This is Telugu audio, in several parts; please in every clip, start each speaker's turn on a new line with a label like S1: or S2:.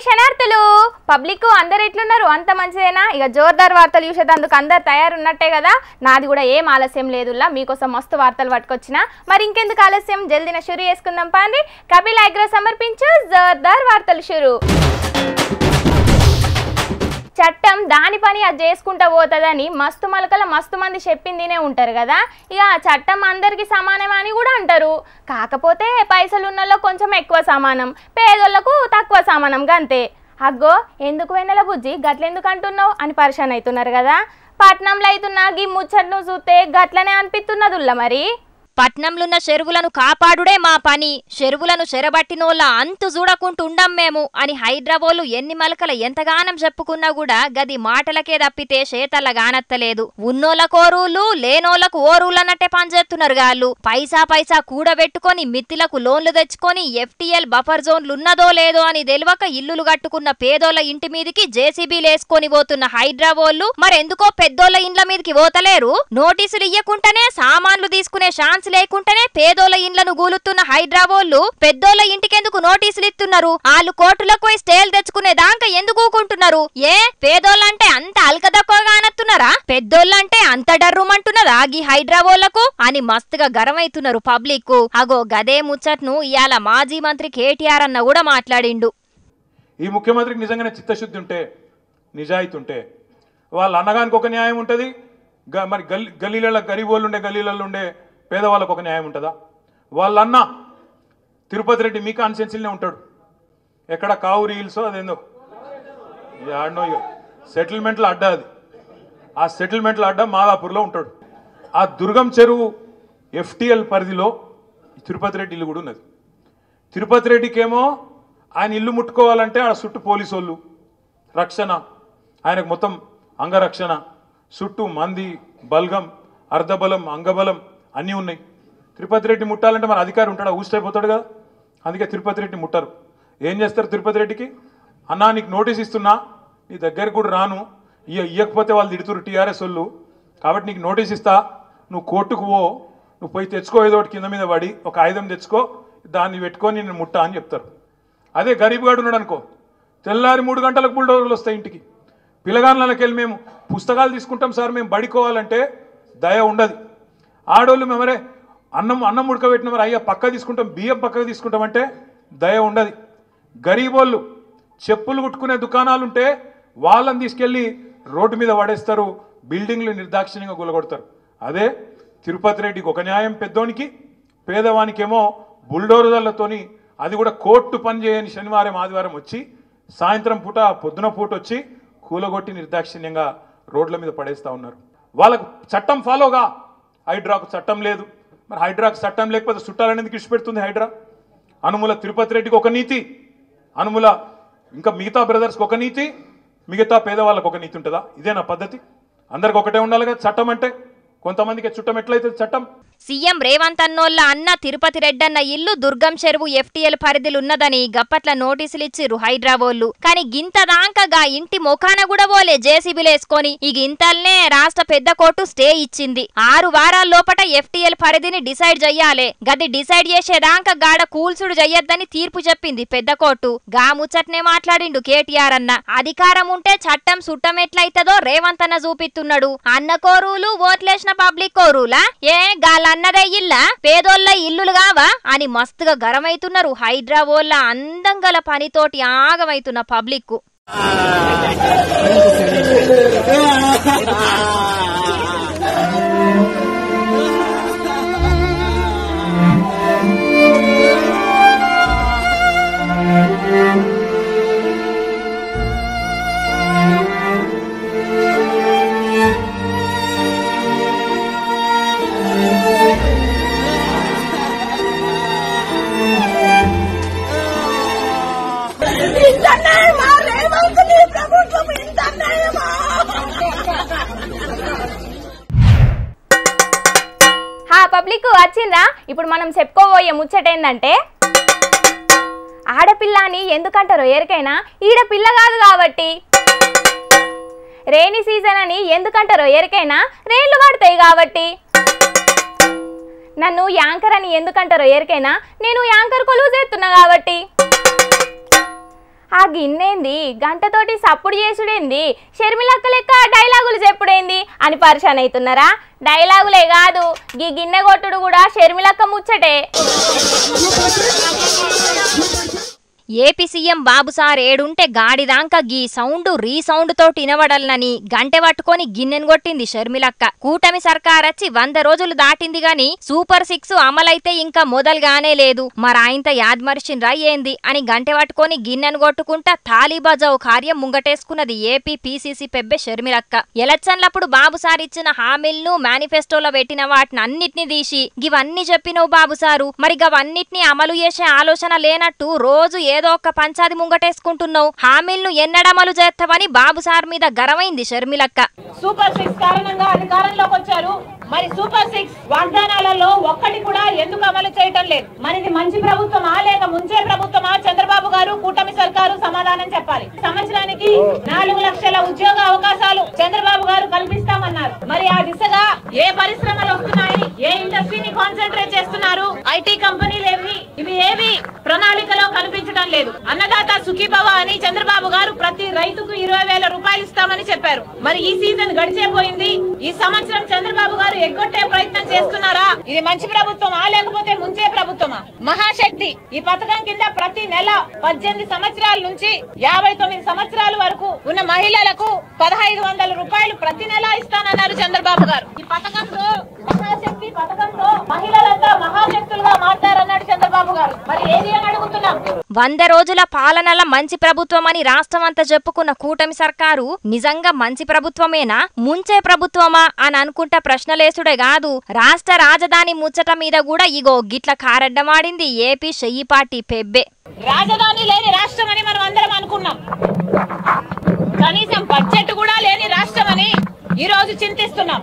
S1: శనార్థులు పబ్లిక్ అందరు ఎట్లున్నారు అంత మంచిదేనా ఇక జోర్దార్ వార్తలు చూసేందుకు అందరు తయారున్నట్టే కదా నాది కూడా ఏం ఆలస్యం లేదులా మీకోసం మస్తు వార్తలు పట్టుకొచ్చినా మరి ఇంకెందుకు ఆలస్యం జల్దిన షురు చేసుకుందాం పాండి కపిల్ అగ్రో సమర్పించు జోర్దార్ వార్తలు షురు చట్టం దాని పని అది చేసుకుంటా పోతుందని మస్తు మలకల మస్తు మంది చెప్పిందినే ఉంటారు కదా ఇక చట్టం అందరికీ సమానమే అని కూడా అంటారు కాకపోతే పైసలు ఉన్నోళ్ళకు కొంచెం ఎక్కువ సమానం పేదోళ్ళకు తక్కువ సమానం గంతే అగ్గో ఎందుకు వెన్నెల బుజ్జి గట్లెందుకు అంటున్నావు అని పరిశాన్ అవుతున్నారు కదా పట్నంలో అవుతున్నా గీ ముచ్చట్ను చూస్తే గట్లనే అనిపిస్తున్నదుల్లా మరి
S2: పట్నంలున్న చెరువులను కాపాడుడే మా పని చెరువులను చెరబట్టినోళ్ళ అంతు చూడకుంటుండం మేము అని హైదరాబాద్ ఎన్ని మలకల ఎంతగానం చెప్పుకున్నా కూడా గది మాటలకే తప్పితే చేతల్ల గానత్తలేదు ఉన్నోళ్ళకు ఓరూలు లేనోళ్లకు ఓరూలన్నట్టే పనిచేస్తున్నారు గాళ్ళు పైసా కూడబెట్టుకొని మిత్తిలకు లోన్లు తెచ్చుకొని FTL బఫర్ జోన్లున్నదో లేదో అని తెలియక ఇల్లులు కట్టుకున్న పేదోళ్ల ఇంటి మీదికి JCBలేసుకొని పోతున్న హైదరాబాద్ మరెందుకో పెద్దోళ్ల ఇండ్ల మీదకి పోతలేరు నోటీసులు ఇయ్యకుంటేనే సామాన్లు తీసుకునే ఛాన్స్ లేకుంటేనే పేదోళ్ల ఇండ్లను గూలుతున్న హైదరాబాద్ పెద్దోళ్ల ఇంటికెందుకు నోటీసులు ఇస్తున్నారు వాళ్ళు కోర్టులకు పోయి స్టేలు తెచ్చుకునే దాకా ఎందుకు ఊకుంటున్నారు ఏ పేదోళ్ళంటే అంత అల్కదక్కువగా అనత్తున్నారా పెద్దోళ్ళంటే అంత డర్రుమంటున్నదా ఈ హైదరాబాద్లకు అని మస్తుగా గరమైతున్నారు పబ్లిక్ అగో గదే ముచ్చట్ను ఇయాల మాజీ మంత్రి KTR అన్న కూడా మాట్లాడిండు
S3: ఈ ముఖ్యమంత్రికి నిజంగానే చిత్తశుద్ధి ఉంటే నిజాయితీ ఉంటే వాళ్ళ అన్నగానికి ఒక న్యాయం ఉంటుంది మరి గల్లీలలో గరీబోళ్ళు ఉండే గల్లీలలో ఉండే పేదవాళ్ళకు ఒక న్యాయం ఉంటుందా వాళ్ళన్న తిరుపతి రెడ్డి మీ కాన్స్టిట్యున్సీలోనే ఉంటాడు ఎక్కడ కావురి హిల్స్ అదేందో ఆడనో సెటిల్మెంట్లో అడ్డా అది ఆ సెటిల్మెంట్లో అడ్డా మాదాపూర్లో ఉంటాడు ఆ దుర్గం చెరువు FTL పరిధిలో తిరుపతి రెడ్డి ఇల్లు కూడా ఉన్నది తిరుపతి రెడ్డికేమో ఆయన ఇల్లు ముట్టుకోవాలంటే ఆ చుట్టూ పోలీసు వాళ్ళు రక్షణ ఆయనకు మొత్తం అంగరక్షణ చుట్టూ మంది బల్గం అర్ధబలం అంగబలం అన్నీ ఉన్నాయి తిరుపతి రెడ్డి ముట్టాలంటే మన అధికారి ఉంటాడా ఊసిపోతాడు కదా అందుకే తిరుపతి రెడ్డి ముట్టరు ఏం చేస్తారు తిరుపతి రెడ్డికి అన్నా నీకు నోటీస్ ఇస్తున్నా నీ దగ్గరికి కూడా రాను ఇయ్యకపోతే వాళ్ళు తిడుతురు TRS వాళ్ళు కాబట్టి నీకు నోటీస్ ఇస్తా నువ్వు కోర్టుకు నువ్వు పోయి తెచ్చుకో ఏదో ఒకటి కింద మీద పడి ఒక ఆయుధం తెచ్చుకో దాన్ని పెట్టుకొని నేను ముట్టా అని చెప్తారు అదే గరీబ్గాడు ఉన్నాడు అనుకో తెల్లారి 3 గంటలకు బుల్డోజర్లు వస్తాయి ఇంటికి పిల్లగాళ్ళకి వెళ్ళి మేము పుస్తకాలు తీసుకుంటాం సార్ మేము బడికోవాలంటే దయ ఉండదు ఆడోళ్ళు మేమరే అన్నం ఉడకబెట్టిన మరి అయ్యా పక్క తీసుకుంటాం బియ్యం పక్కకు తీసుకుంటామంటే దయ ఉండదు గరీబోళ్ళు చెప్పులు కుట్టుకునే దుకాణాలుంటే వాళ్ళని తీసుకెళ్ళి రోడ్డు మీద పడేస్తారు బిల్డింగ్లు నిర్దాక్షిణ్యంగా గులగొడతారు అదే తిరుపతి రెడ్డికి ఒక న్యాయం పెద్దోనికి పేదవానికేమో బుల్డోజర్లతోని అది కూడా కోర్టు పని చేయని శనివారం ఆదివారం వచ్చి సాయంత్రం పూట పొద్దున పూట వచ్చి కూలగొట్టి నిర్దాక్షిణ్యంగా రోడ్ల మీద పడేస్తూ ఉన్నారు వాళ్ళకు చట్టం ఫాలోగా హైడ్రాకు చట్టం లేదు మరి హైడ్రాకు చట్టం లేకపోతే చుట్టాలనేది ఇచ్చిపెడుతుంది హైడ్రా అనుముల తిరుపతి రెడ్డికి ఒక నీతి అనుముల ఇంకా మిగతా బ్రదర్స్కి ఒక నీతి మిగతా పేదవాళ్ళకు ఒక నీతి ఉంటుందా ఇదేనా పద్ధతి అందరికి ఒకటే ఉండాలి కదా చట్టం అంటే కొంతమందికి చుట్టం ఎట్లయితే చట్టం
S2: సీఎం రేవంత్ అన్నోళ్ళ అన్న తిరుపతి రెడ్డన్న ఇల్లు దుర్గం చెరువు FTL పరిధిలున్నదని గప్పట్ల నోటీసులు ఇచ్చిర్రు హైదరాబాద్ కానీ గింతదాంకగా ఇంటి మొఖాన కూడా పోలే JCBలేసుకొని ఈ గింతల్నే రాష్ట్ర పెద్ద కోర్టు స్టే ఇచ్చింది 6 వారాల లోపట FTL పరిధిని డిసైడ్ చెయ్యాలే గది డిసైడ్ చేసేదాంక గాడ కూల్సుడు చెయ్యొద్దని తీర్పు చెప్పింది పెద్ద కోర్టు గా ముచ్చట్నే మాట్లాడిండు KTR అన్న అధికారం ఉంటే చట్టం సుట్టం ఎట్లయితదో రేవంత్ అన్న చూపిస్తున్నాడు అన్న కోరూలు ఓట్లేసిన పబ్లిక్ కోరూలా ఏ అన్నదే ఇల్లా పేదోళ్ళ ఇల్లులు కావా అని మస్తుగా గరమైతున్నారు హైదరాబాద్ అందంగల పనితోటి ఆగమైతున్న పబ్లిక్
S1: పబ్లిక్ వచ్చిందా ఇప్పుడు మనం చెప్పుకోబోయే ముచ్చటేందంటే ఆడపిల్ల అని ఎందుకంటారో ఎరికైనా ఈడ పిల్ల కాదు కాబట్టి రేని సీజన్ అని ఎందుకంటారో ఎరికైనా రేళ్లు పడతాయి కాబట్టి నన్ను యాంకర్ అని ఎందుకంటారో ఎరికైనా నేను యాంకర్ కొలువు చేస్తున్నా కాబట్టి ఆ గిన్నెంది గంటతోటి సప్పుడు చేసుడేంది షర్మిలక్క లెక్క డైలాగులు చెప్పుడేంది అని పరిశాన్ అవుతున్నారా? డైలాగులే కాదు గీ గిన్నె కొట్టుడు కూడా షర్మిలక్క ముచ్చటే.
S2: ఏపీ సీఎం బాబుసార్ ఏడుంటే గాడిదాంక గీ సౌండ్ రీసౌండ్ తోటి ఇనవడలనని గంటె పట్టుకొని గిన్నెను కొట్టింది షర్మిలక్క. కూటమి సర్కారచ్చి 100 రోజులు దాటింది గాని సూపర్ 6 అమలైతే ఇంకా మొదలుగానే లేదు. మరాయింత యాద్మర్షిన్రా ఏంది అని గంటె పట్టుకొని గిన్నెను కొట్టుకుంటా తాలీబజావు కార్యం ముంగటేసుకున్నది ఏపీ పీసీసీ పెబ్బె షర్మిలక్క. ఎలక్షన్లప్పుడు బాబుసార్ ఇచ్చిన హామీలను మేనిఫెస్టోలో పెట్టిన వాటిని అన్నిటినీ తీసి గివన్నీ చెప్పినవు బాబుసారు, మరి గవన్నిటినీ అమలు చేసే ఆలోచన లేనట్టు రోజు ఏదో ఒక పంచాది ముంగటేసుకుంటున్నావు. హామీలను ఎన్నడమలు చేస్తావని బాబుసార్ మీద గరమైంది షర్మిలక్క.
S4: సూపర్ 6 కారణంగా అధికారంలోకి వచ్చారు, మరి సూపర్ 6 వాగ్దానాలలో ఒక్కటి కూడా ఎందుకు అమలు చేయటం లేదు? మరిది మంచి ప్రభుత్వమా లేక ముంచే ప్రభుత్వమా? చంద్రబాబు గారు కూటమి సర్కారు సమాధానం చెప్పాలి. సంవత్సరానికి 4 లక్షల ఉద్యోగ అవకాశాలు చంద్రబాబు గారు కల్పిస్తామన్నారు. మరి ఆ దిశగా ఏ పరిశ్రమలు వస్తున్నాయి? ఏ ఇండస్ట్రీని కాన్సన్ట్రేట్ చేస్తున్నారు? ఐటీ కంపెనీలు ఇవి ఏవి ప్రణాళికలో కనిపించడం లేదు. అన్నదాత సుఖీభవ అని చంద్రబాబు గారు ప్రతి రైతుకు 20,000 రూపాయలు ఇస్తామని చెప్పారు. మరి ఈ సీజన్ గడిచేపోయింది. ఈ సంవత్సరం చంద్రబాబు గారు ఎగ్గొట్టే ప్రయత్నం చేస్తున్నారా? ఇది మంచి ప్రభుత్వమా లేకపోతే ముంచే ప్రభుత్వమా? మహాశక్తి ఈ పథకం కింద ప్రతి నెల 18 సంవత్సరాల నుంచి 59 సంవత్సరాల వరకు ఉన్న మహిళలకు 1,500 రూపాయలు ప్రతి నెల ఇస్తానన్నారు చంద్రబాబు గారు. ఈ పథకంతో మహాశక్తి పథకంతో మహిళలంతా మహాశక్తులుగా మాట్లారన్నాడు చంద్రబాబు గారు. మరి ఏది అని అడుగుతున్నాం.
S2: 100 రోజుల పాలనల మంచి ప్రభుత్వమని రాష్ట్రమంతా చెప్పుకున్న కూటమి సర్కారు నిజంగా మంచి ప్రభుత్వమేనా ముంచే ప్రభుత్వమా అని అనుకుంటా ప్రశ్నలేసుడే కాదు, రాష్ట్ర రాజధాని ముచ్చట మీద కూడా ఇగో గిట్ల కారడ్డమాడింది ఏపీ షెయ్యి పార్టీ పెబ్బే.
S4: రాజధాని లేని రాష్ట్రం అని మనం అందరం అనుకున్నాం. కనీసం బడ్జెట్ కూడా లేని రాష్ట్రం అని ఈ రోజు చింతిస్తున్నాం.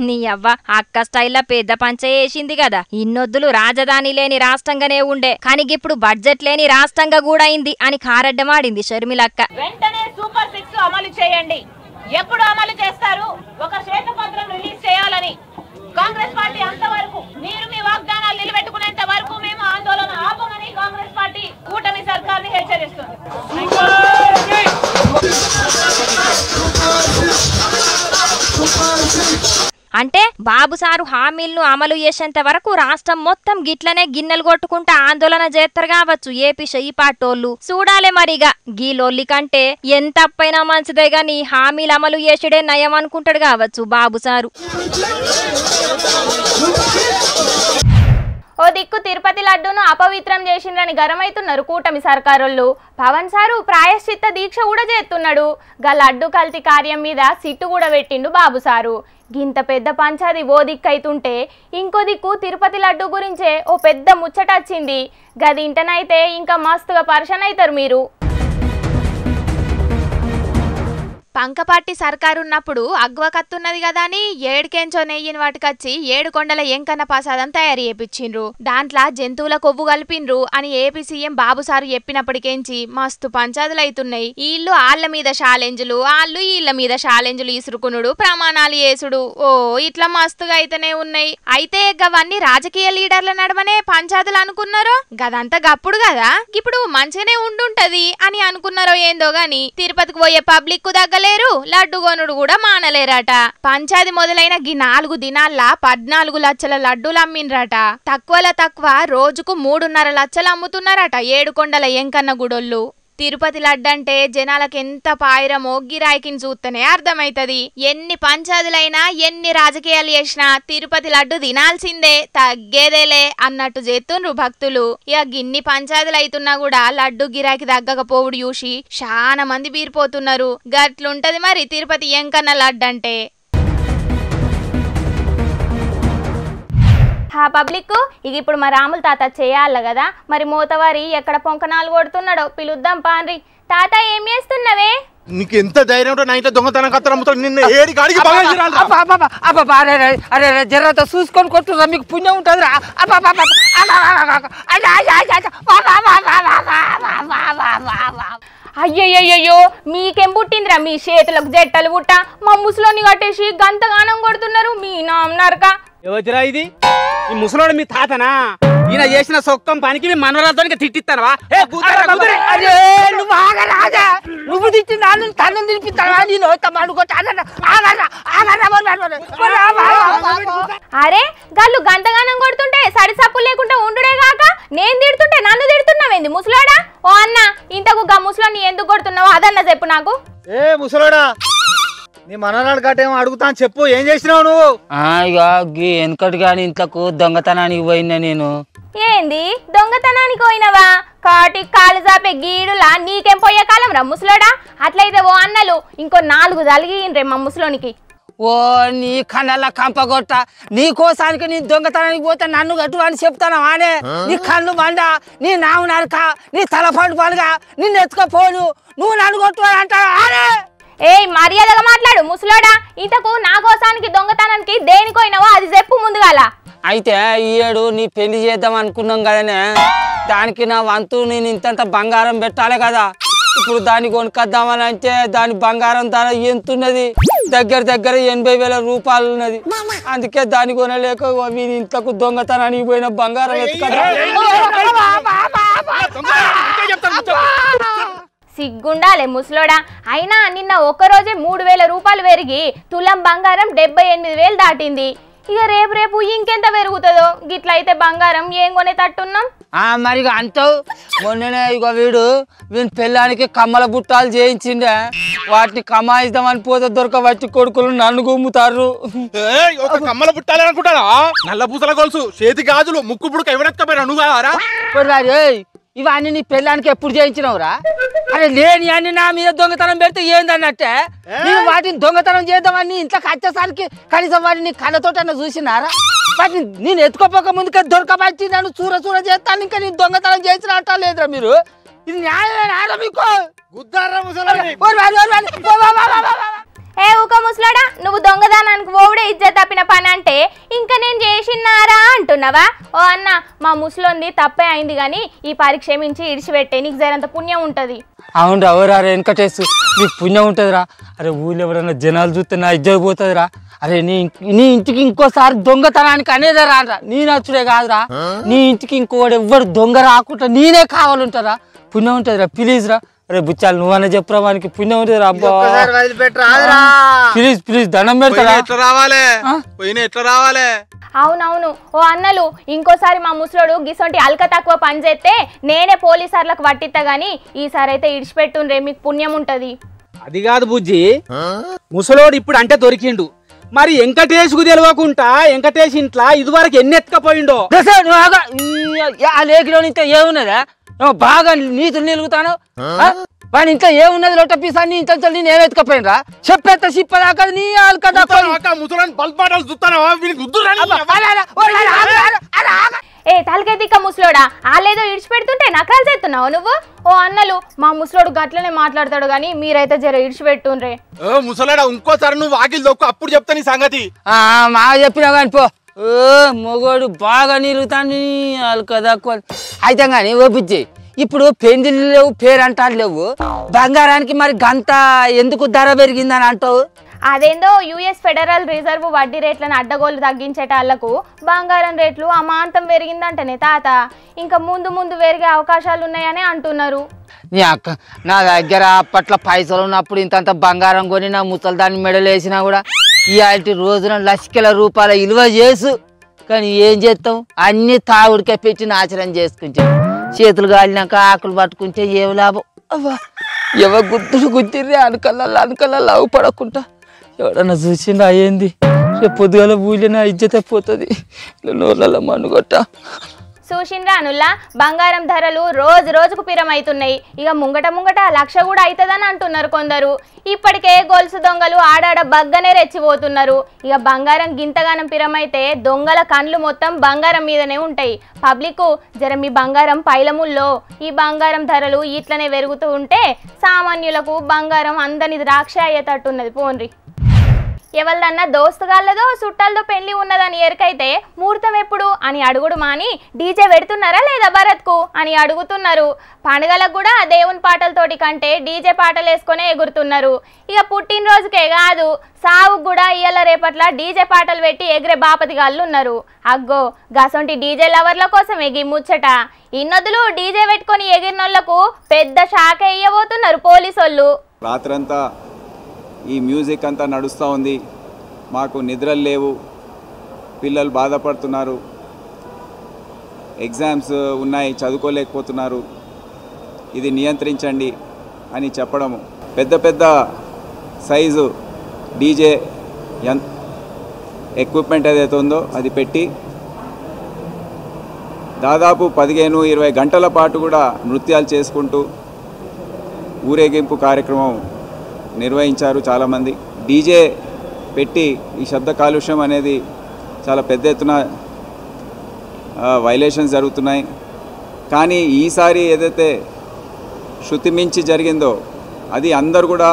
S2: నీ అవ్వ అక్క స్టైల్లో పెద్ద పంచ వేసింది కదా. ఇన్నొద్దులు రాజధాని లేని రాష్ట్రంగానే ఉండే కానీ ఇప్పుడు బడ్జెట్ లేని రాష్ట్రంగా కూడా అయింది అని కారడ్డమాడింది షర్మిలక్క.
S4: వెంటనే సూపర్ 6 అమలు చేయండి. ఎప్పుడు అమలు చేస్తారు? ఒక శ్వేతపత్రం రిలీజ్ చేయాలని కాంగ్రెస్ పార్టీ అంతవరకు మీరు మీ వాగ్దానాలు నిలబెట్టుకునేంత వరకు మేము ఆందోళన ఆపమని కాంగ్రెస్ పార్టీ కూటమి సర్కార్ని హెచ్చరిస్తుంది.
S2: అంటే బాబుసారు హామీలను అమలు చేసేంత వరకు రాష్ట్రం మొత్తం గిట్లనే గిన్నెలు కొట్టుకుంటా ఆందోళన చేస్తారు కావచ్చు ఏపీ షెయ్యి పాటోళ్ళు. చూడాలే మరిగా గీ లొల్లి కంటే ఎంత అప్పైనా మంచిదే గాని హామీలు అమలు చేసేడే నయం అనుకుంటాడు కావచ్చు బాబుసారు.
S1: ఓ దిక్కు తిరుపతి లడ్డూను అపవిత్రం చేసిండ్రని గరమైతున్నారు కూటమి సర్కారోళ్ళు. పవన్ సారు ప్రాయశ్చిత్త దీక్ష కూడా చేస్తున్నాడు. గా లడ్డు కల్తీ కార్యం మీద సిట్టు కూడా పెట్టిండు బాబుసారు. గింత పెద్ద పంచాది ఓ దిక్కు అయితుంటే ఇంకో దిక్కు తిరుపతి లడ్డు గురించే ఓ పెద్ద ముచ్చట వచ్చింది. గది ఇంటనైతే ఇంకా మస్తుగా పరిశాన్ అవుతారు మీరు. పంకపాటి సర్కారున్నప్పుడు అగ్వ కత్తున్నది కదా అని 7 కెంచో నెయ్యిని వాటికచ్చి 7 కొండల ఎంకన్న ప్రసాదం తయారు చేపించిండ్రు. దాంట్లో జంతువుల కొవ్వు కలిపిండ్రు అని ఏపీ సీఎం బాబుసారు చెప్పినప్పటికేంచి మస్తు పంచాదులైతున్నాయి. వీళ్ళు ఆళ్ల మీద ఛాలెంజ్లు, వాళ్ళు వీళ్ళ మీద ఛాలెంజ్లు ఇసురుకునుడు, ప్రమాణాలు చేసుడు, ఓ ఇట్లా మస్తుగా అయితేనే ఉన్నాయి. అయితే గవన్నీ రాజకీయ లీడర్ల నడమనే పంచాదులు అనుకున్నారో గదంతా గప్పుడు కదా, ఇప్పుడు మంచిగానే ఉండుంటది అని అనుకున్నారో ఏందో గాని తిరుపతికి పోయే పబ్లిక్ కు దగ్గర లడ్డు కొనుడు కూడా మానలేరట. పంచాది మొదలైన గీ 4 దినాల్లా 14 లక్షల లడ్డూలు అమ్మిండ్రట. తక్కువలో తక్కువ రోజుకు 3.5 లక్షలు అమ్ముతున్నారట 7 కొండల ఎంకన్న గుడోళ్ళు. తిరుపతి లడ్డంటే జనాలకు ఎంత పాయిరమో గిరాయికిని చూస్తేనే అర్థమైతది. ఎన్ని పంచాదులైనా ఎన్ని రాజకీయాలు చేసినా తిరుపతి లడ్డు తినాల్సిందే, తగ్గేదేలే అన్నట్టు చేస్తుండ్రు భక్తులు. ఇక గిన్ని పంచాదులు అయితున్నా కూడా లడ్డు గిరాకి తగ్గకపోవుడు చూసి చాలా మంది బీరిపోతున్నారు. గట్లుంటది మరి తిరుపతి ఎంకన్న లడ్డంటే. హా పబ్లిక్ ఇక ఇప్పుడు మా రాముల తాత చేయాల కదా, మరి మూతవారి ఎక్కడ పొంకనాలు కొడుతున్నాడో పిలుద్దాం పాన్రి. తాత ఏం చేస్తున్నావే?
S5: నీకు ఎంత ధైర్యం నా ఇంట్లో దొంగతనం కత్తలు అమ్ముతాడు నిన్న ఏడి కాడికి
S6: అరే జర్రతో చూసుకొని కొట్టురా, మీకు పుణ్యం ఉంటుంది.
S1: అయ్యయ్యో మీకేం పుట్టిందిరా మీ చేతులకు జట్టలు పుట్ట? మా ముసలోని కట్టేసి గంతగానం కొడుతున్నారు మీ నాన్నరక.
S6: ఎవరిరా ఇది? ఈ ముసలోడు మీ తాతనా? ఈయన చేసిన సొక్కం పనికి మీ మనవరాలతో తిట్టిస్తానవా? నువ్వు తిట్టి నన్ను తన్ను తినిపిస్తావా? నేను
S1: అరే గల్లు గంతగానం కొడుతుంటే సడి సప్పులు లేకుండా ఉండుడే కాక నేను తిడుతుంటే నన్ను తిడుతున్నావేంది ముసలోడా? ఓ అన్న ఇంతకు గా ముసలోని ఎందుకు కొడుతున్నావో అదన్న చెప్పు నాకు.
S5: ఏ ముసలోడా, నీ మనరాడు గట్టేమో అడుగుతాను చెప్పు, ఏం చేసినావు నువ్వు?
S6: ఇక వెనకటి కానీ ఇంతకు దొంగతనానికి పోయినా నేను.
S1: ఏంది దొంగతనానికి పోయినవా? కాటి కాలు చాపే గీడులా నీకేం పోయే కాలం రా ముసలోడా? అట్లయితే ఓ అన్నలు ఇంకో 4 తలిగిన్రే మా ముసలోనికి.
S6: ఓ నీ కళ్ళ కంపగొట్ట, నీ కోసానికి నీ దొంగతనానికి పోతే నన్ను గట్టు అని చెప్తాను ఆనే. నీ కళ్ళు మండ, నీ నావు నరక, నీ తలపండు పలుగా, నిన్ను ఎత్తుకపోను, నువ్వు నన్ను కొట్టు అని అంటావు ఆనే.
S1: ఏయ్ మర్యాదగా మాట్లాడు ముసలోడా. ఇంతకు నా కోసానికి దొంగతనానికి దేనికోయినావో అది చెప్పు ముందుగాల.
S6: అయితే ఈ ఏడు నీ పెళ్లి చేద్దాం అనుకున్నాం కదనే, దానికి నా వంతు నేను ఇంతంత బంగారం పెట్టాలి కదా. ఇప్పుడు దాన్ని కొనుక్కొద్దామని అంటే దాని బంగారం ధర ఎంతున్నది? దగ్గర 80,000 రూపాయలు ఉన్నది. అందుకే దాన్ని కొనలేక మీరు ఇంతకు దొంగతనానికి పోయిన బంగారం ఎత్తుకదా.
S1: సిగ్గుండాలే ముసలోడా. అయినా నిన్న ఒక్కరోజే 3,000 రూపాయలు పెరిగి తులం బంగారం 78,000 దాటింది. ఇక రేపు ఇంకెంత పెరుగుతుందో. గిట్లయితే బంగారం ఏం కొనేటట్టున్నాం?
S6: మరి అంటావు. మొన్ననే ఇక వీని పెళ్ళానికి కమ్మల బుట్టాలు చేయించిండే, వాటిని కమాయిద్దామని పోతే దొరకబట్టి కొడుకులు నన్ను గుమ్ముతారు.
S5: కమ్మల పుట్టాలి అనుకుంటారా? నల్ల పూసల గొలుసు, చేతి గాజులు, ముక్కు పుడుక ఎవరెత్తపోయినా నువ్వు కావారా?
S6: ఇవన్నీ నీ పెళ్ళానికి ఎప్పుడు చేయించినవురా? అరే లేని అన్ని నా మీద దొంగతనం పెడితే ఏందన్నట్టే నేను వాటిని దొంగతనం చేద్దామని ఇంట్లోకి వచ్చేసరికి కనీసం వాటిని కళ్ళతోటన్నా చూసినారా? వాటిని నేను ఎత్తుకోపోక ముందుకే దొరకబట్టి నన్ను చూర చేస్తాను. ఇంకా నేను దొంగతనం చేసిన అంటా లేదురా మీరు? ఇది న్యాయమేనా మీకు?
S1: ఏ ఊక ముసలాడా, నువ్వు దొంగదానానికి ఓవుడే ఇజ్జత్ తప్పిన పని అంటే ఇంకా నేను చేసినారా అంటున్నావా? ఓ అన్న మా ముసలోంది తప్పే అయింది కానీ ఈ పరీక్ష క్షమించి ఇడిచిపెట్టే, నీకు జరంత పుణ్యం ఉంటుంది.
S6: అవును ఎవరా వెనకటేసు, నీకు పుణ్యం ఉంటుందిరా. అరే ఊళ్ళో ఎవరైనా జనాలు చూస్తే నా ఇజ్జత్ పోతుందిరా. అరే నీ ఇంటికి ఇంకోసారి దొంగతనానికి అనేదే రారా, నీ నచ్చుడే కాదురా. నీ ఇంటికి ఇంకోటి ఎవ్వరు దొంగ రాకుండా నేనే కావాలంటారా. పుణ్యం ఉంటుందిరా, ప్లీజ్ రా. అరే బుచ్చాలు నువ్వన్నా చెప్పురా, వానికి పుణ్యం ఉంటుంది అబ్బా. ప్లీజ్ దండం పెడతారా.
S5: ఎట్లా రావాలి?
S1: అవునవును ఓ అన్నలు, ఇంకోసారి మా ముసలోడు గిసొంటి అల్క తక్కువ పని చేస్తే నేనే పోలీసార్లకు పట్టిస్తా గానీ ఈసారి అయితే ఇడిచిపెట్టుండ్రే, మీకు పుణ్యం ఉంటది.
S7: అది కాదు బుజ్జి, ముసలోడు ఇప్పుడు అంటే దొరికిండు, మరి వెంకటేష్కు తెలియకుండా వెంకటేష్ ఇంట్లో ఇదివరకు ఎన్ని ఎత్తుకపోయిండో.
S6: లేఖలో ఇంత ఏమున్నదా? బాగా నీతులు నిలుగుతాను. వాడి ఇంట్లో ఏమున్నది లొట్ట పీసాన్ని ఇంత నేను ఏమెత్తుకపోయినరా? చెప్పేస్తా సిప్పదాకా నీ
S1: ఏ తలకే దిక్క ముసలోడా, ఆలేదో ఇడిచిపెడుతుంటే నకరాలు చేస్తున్నావు నువ్వు. ఓ అన్నలు, మా ముసలోడు గట్లనే మాట్లాడతాడు గానీ మీరైతే జర ఇడిచిపెట్టుండ్రే.
S5: ముసలాడా ఇంకోసారి నువ్వు వాకిలు దొక్కు, అప్పుడు చెప్తా నీ సంగతి.
S6: మా చెప్పినా కానీ పో. మొగోడు బాగా నిలుగుతాను కదా. అయితే కానీ ఓ బుజ్జి, ఇప్పుడు పెండిలు లేవు, పేరంటాలు లేవు, బంగారానికి మరి గంత ఎందుకు ధర పెరిగిందని అంటావు?
S1: అదేందో యుఎస్ ఫెడరల్ రిజర్వ్ వడ్డీ రేట్లను అడ్డగోలు తగ్గించేటాళ్లకు బంగారం రేట్లు అమాంతం పెరిగిందంటనే తాత. ఇంకా ముందు పెరిగే అవకాశాలు ఉన్నాయని అంటున్నారు.
S6: నీ అక్క, నా దగ్గర అప్పట్లో పైసలు ఉన్నప్పుడు ఇంతంత బంగారం కొని నా ముసలి దాన్ని మెడలు వేసినా కూడా ఇవాళ రోజున లక్షల రూపాయల విలువ చేసు. కానీ ఏం చేస్తాం, అన్ని తాగుడికే పెట్టి నాశనం చేసుకుంటాం. చేతులు కాలినాక ఆకులు పట్టుకుంటే ఏం లాభం? అవ్వా ఎవరు గుర్తిర్రే అనుకల్లా అవు పడకుండా ఎవడన్నా చూసిండా ఏంది? రేపు పొద్దుగాల ఊళ్ళో ఇజ్జత పోతుంది. నోళ్ళ మనుగొట్ట
S1: చూసిండ్రా అనుల్లా, బంగారం ధరలు రోజుకు పిరమైతున్నాయి. ఇక ముంగట 1,00,000 కూడా అవుతుందని అంటున్నారు కొందరు. ఇప్పటికే గొలుసు దొంగలు ఆడాడ బగ్గనే రెచ్చిపోతున్నారు. ఇక బంగారం గింతగానం పిరమైతే దొంగల కండ్లు మొత్తం బంగారం మీదనే ఉంటాయి. పబ్లిక్ జర మీ బంగారం పైలముల్లో. ఈ బంగారం ధరలు ఇట్లనే పెరుగుతూ ఉంటే సామాన్యులకు బంగారం అందని ద్రాక్ష అయ్యేటట్టున్నది. పోన్రి. ఎవరిదన్నా దోస్తుగాళ్ళదో చుట్టాలతో పెళ్లి ఉన్నదని ఎరకైతే ముహూర్తం ఎప్పుడు అని అడుగుడు మాని డీజే పెడుతున్నారా లేదా భరత్కు అని అడుగుతున్నారు. పండుగలకు కూడా దేవుని పాటలతోటి కంటే డీజే పాటలు వేసుకునే ఎగురుతున్నారు. ఇక పుట్టినరోజుకే కాదు సావు కూడా ఇయ్యాల రేపట్ల డీజే పాటలు పెట్టి ఎగిరే బాపతిగాళ్ళు ఉన్నారు. అగ్గో గసొంటి డీజే లవర్ల కోసం ఎగి ముచ్చట. ఇన్నొద్దులు డీజే పెట్టుకొని ఎగిరినోళ్లకు పెద్ద షాక్ వేయబోతున్నారు పోలీసోళ్ళు.
S8: రాత్రంతా ఈ మ్యూజిక్ అంతా నడుస్తూ ఉంది, మాకు నిద్రలు లేవు, పిల్లలు బాధపడుతున్నారు, ఎగ్జామ్స్ ఉన్నాయి చదువుకోలేకపోతున్నారు, ఇది నియంత్రించండి అని చెప్పడము. పెద్ద పెద్ద సైజు డీజే ఎక్విప్మెంట్ ఏదైతే ఉందో అది పెట్టి దాదాపు 15-20 గంటల పాటు కూడా నృత్యాలు చేసుకుంటూ ఊరేగింపు కార్యక్రమం నిర్వహించారు చాలామంది. డీజే పెట్టి ఈ శబ్ద కాలుష్యం అనేది చాలా పెద్ద ఎత్తున వైలేషన్స్ జరుగుతున్నాయి. కానీ ఈసారి ఏదైతే శృతి మించి జరిగిందో అది అందరు కూడా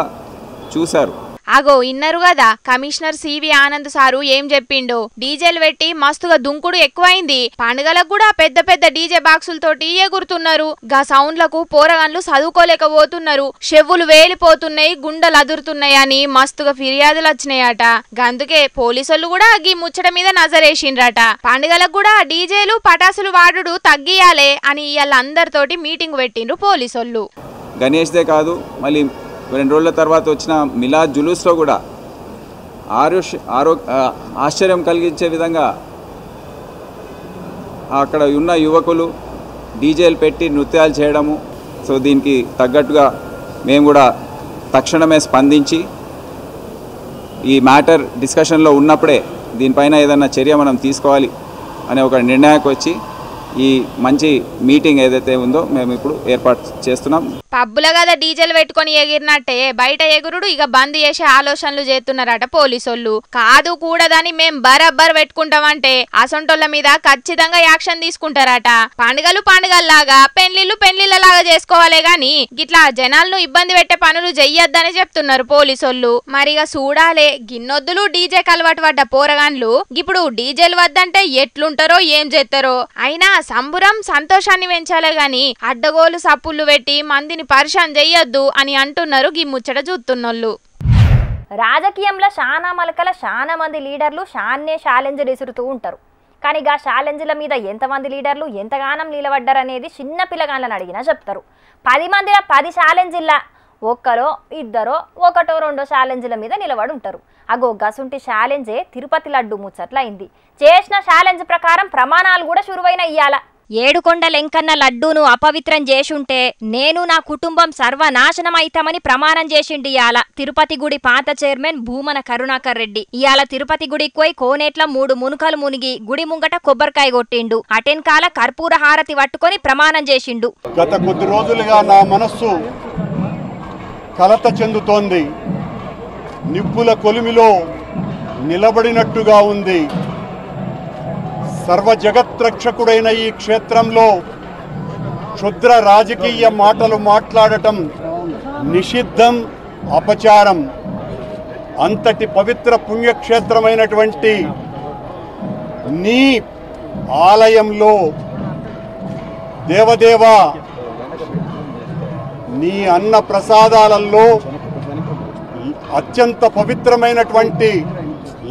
S8: చూశారు.
S1: అగో ఇన్నరు కదా కమిషనర్ సివి ఆనంద్ సారు ఏం చెప్పిండో. డీజేలు పెట్టి మస్తుగా దుంకుడు ఎక్కువైంది. పండుగలకు కూడా పెద్ద పెద్ద డీజే బాక్సులతోటి ఎగురుతున్నారు. గా సౌండ్లకు పోరగాన్లు చదువుకోలేకపోతున్నారు, చెవులు వేలిపోతున్నాయి, గుండెలు అదురుతున్నాయి అని మస్తుగా ఫిర్యాదులు వచ్చినాయట. గందుకే పోలీసులు కూడా గీ ముచ్చట మీద నజరేసిండ్రట. పండుగలకు కూడా డీజేలు పటాసులు వాడుడు తగ్గియాలే అని ఇవాళ అందరితోటి మీటింగ్ పెట్టిండ్రు పోలీసులు.
S8: గణేష్దే కాదు, మళ్ళీ 2 రోజుల తర్వాత వచ్చిన మిలాద్ జులూస్లో కూడా ఆశ్చర్యం కలిగించే విధంగా అక్కడ ఉన్న యువకులు డీజేలు పెట్టి నృత్యాలు చేయడము. సో దీనికి తగ్గట్టుగా మేము కూడా తక్షణమే స్పందించి ఈ మ్యాటర్ డిస్కషన్లో ఉన్నప్పుడే దీనిపైన ఏదైనా చర్య మనం తీసుకోవాలి అనే ఒక నిర్ణయానికి వచ్చి ఈ మంచి మీటింగ్ ఏదైతే ఉందో మేము ఇప్పుడు ఏర్పాటు చేస్తున్నాం.
S1: పబ్బుల కదా డీజేలు పెట్టుకొని ఎగిరినట్టే బయట ఎగురుడు ఇక బంద్ చేసే ఆలోచనలు చేస్తున్నారట పోలీసోళ్ళు. కాదు కూడదని మేం బరబ్బర్ పెట్టుకుంటామంటే అసొంటోళ్ళ మీద ఖచ్చితంగా యాక్షన్ తీసుకుంటారట. పండుగలు పండుగల్లాగా పెళ్లిళ్ళలాగా చేసుకోవాలే గాని గిట్లా జనాలను ఇబ్బంది పెట్టే పనులు చెయ్యొద్దని చెప్తున్నారు పోలీసోళ్ళు. మరిగా చూడాలే గిన్నొద్దులు డీజే కలవాటు పడ్డ పోరగాన్లు ఇప్పుడు డీజేలు వద్దంటే ఎట్లుంటారో ఏం చేస్తారో. అయినా సంబురం సంతోషాన్ని పెంచాలే గాని అడ్డగోలు సప్పుళ్ళు పెట్టి మందిని పరిశాన్ చెయ్యొద్దు అని అంటున్నారు గీ ముచ్చట చూస్తున్నోళ్ళు.
S2: రాజకీయంలో శానా మలకల శానా మంది లీడర్లు శాన్నే ఛాలెంజ్లు ఎసురుతూ ఉంటారు. కానీ గా ఛాలెంజ్ల మీద ఎంతమంది లీడర్లు ఎంతగానం నిలబడ్డారనేది చిన్న పిల్లగాళ్ళని అడిగినా చెప్తారు. 10 మందిలో 10 ఛాలెంజ్ల ఒక్కరో ఇద్దరో ఒకటో రెండో ఛాలెంజ్ల మీద నిలబడి ఉంటారు. అగో గసుంటి ఛాలెంజే తిరుపతి లడ్డు ముచ్చట్లయింది. చేసిన ఛాలెంజ్ ప్రకారం ప్రమాణాలు కూడా షురువైన ఇయ్యాల. ఏడుకొండలెంకన్న లడ్డూను అపవిత్రం చేసుంటే నేను నా కుటుంబం సర్వనాశనం అయితామని ప్రమాణం చేసిండి ఇయాల తిరుపతి గుడి పాత చైర్మన్ భూమన కరుణాకర్ రెడ్డి. ఇయాల తిరుపతి గుడికి పోయి కోనేట్ల 3 మునుకలు మునిగి గుడి ముంగట కొబ్బరికాయ కొట్టిండు. అటెన్కాల కర్పూర హారతి పట్టుకొని ప్రమాణం చేసిండు.
S9: గత కొద్ది రోజులుగా నా మనస్సు కలత చెందుతోంది. నిప్పుల కొలిమిలో నిలబడినట్టుగా ఉంది. సర్వ జగత్రక్షకుడైన ఈ క్షేత్రంలో క్షుద్ర రాజకీయ మాటలు మాట్లాడటం నిషిద్ధం, అపచారం. అంతటి పవిత్ర పుణ్యక్షేత్రమైనటువంటి నీ ఆలయంలో దేవదేవా నీ అన్న ప్రసాదాలలో అత్యంత పవిత్రమైనటువంటి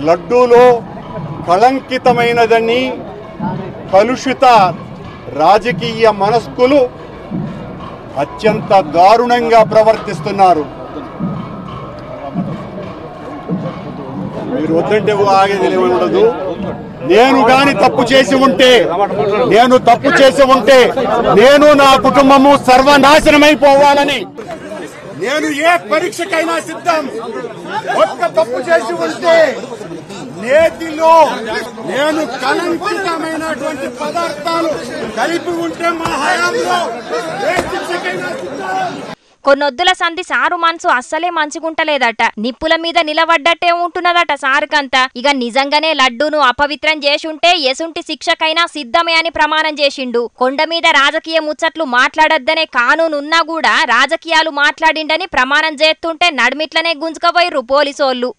S9: లడ్డూలో కళంకితమైనదని కలుషిత రాజకీయ మనస్కులు అత్యంత దారుణంగా ప్రవర్తిస్తున్నారు. మీరు వద్దంటే ఆగేది ఉండదు. నేను గాని తప్పు చేసి ఉంటే నేను నా కుటుంబము సర్వనాశనమైపోవాలని నేను ఏ పరీక్షకైనా సిద్ధం. ఒక్క తప్పు చేసి ఉంటే నేతిలో నేను కలంకితమైనటువంటి పదార్థాలు కలిపి ఉంటే మా హయాంలో ఏ శిక్షకైనా సిద్ధం.
S2: కొన్నొద్దుల సంధి సారు మనసు అస్సలే మంచిగుంటలేదట. నిప్పుల మీద నిలబడ్డట్టే ఉంటున్నదట సారుకంతా. ఇక నిజంగానే లడ్డూను అపవిత్రం చేసుంటే ఎసుంటి శిక్షకైనా సిద్ధమే అని ప్రమాణం చేసిండు. కొండ మీద రాజకీయ ముచ్చట్లు మాట్లాడొద్దనే కానూనున్నా కూడా రాజకీయాలు మాట్లాడిండని ప్రమాణం చేస్తుంటే నడిమిట్లనే గుంజుకపోయిర్రు పోలీసోళ్ళు.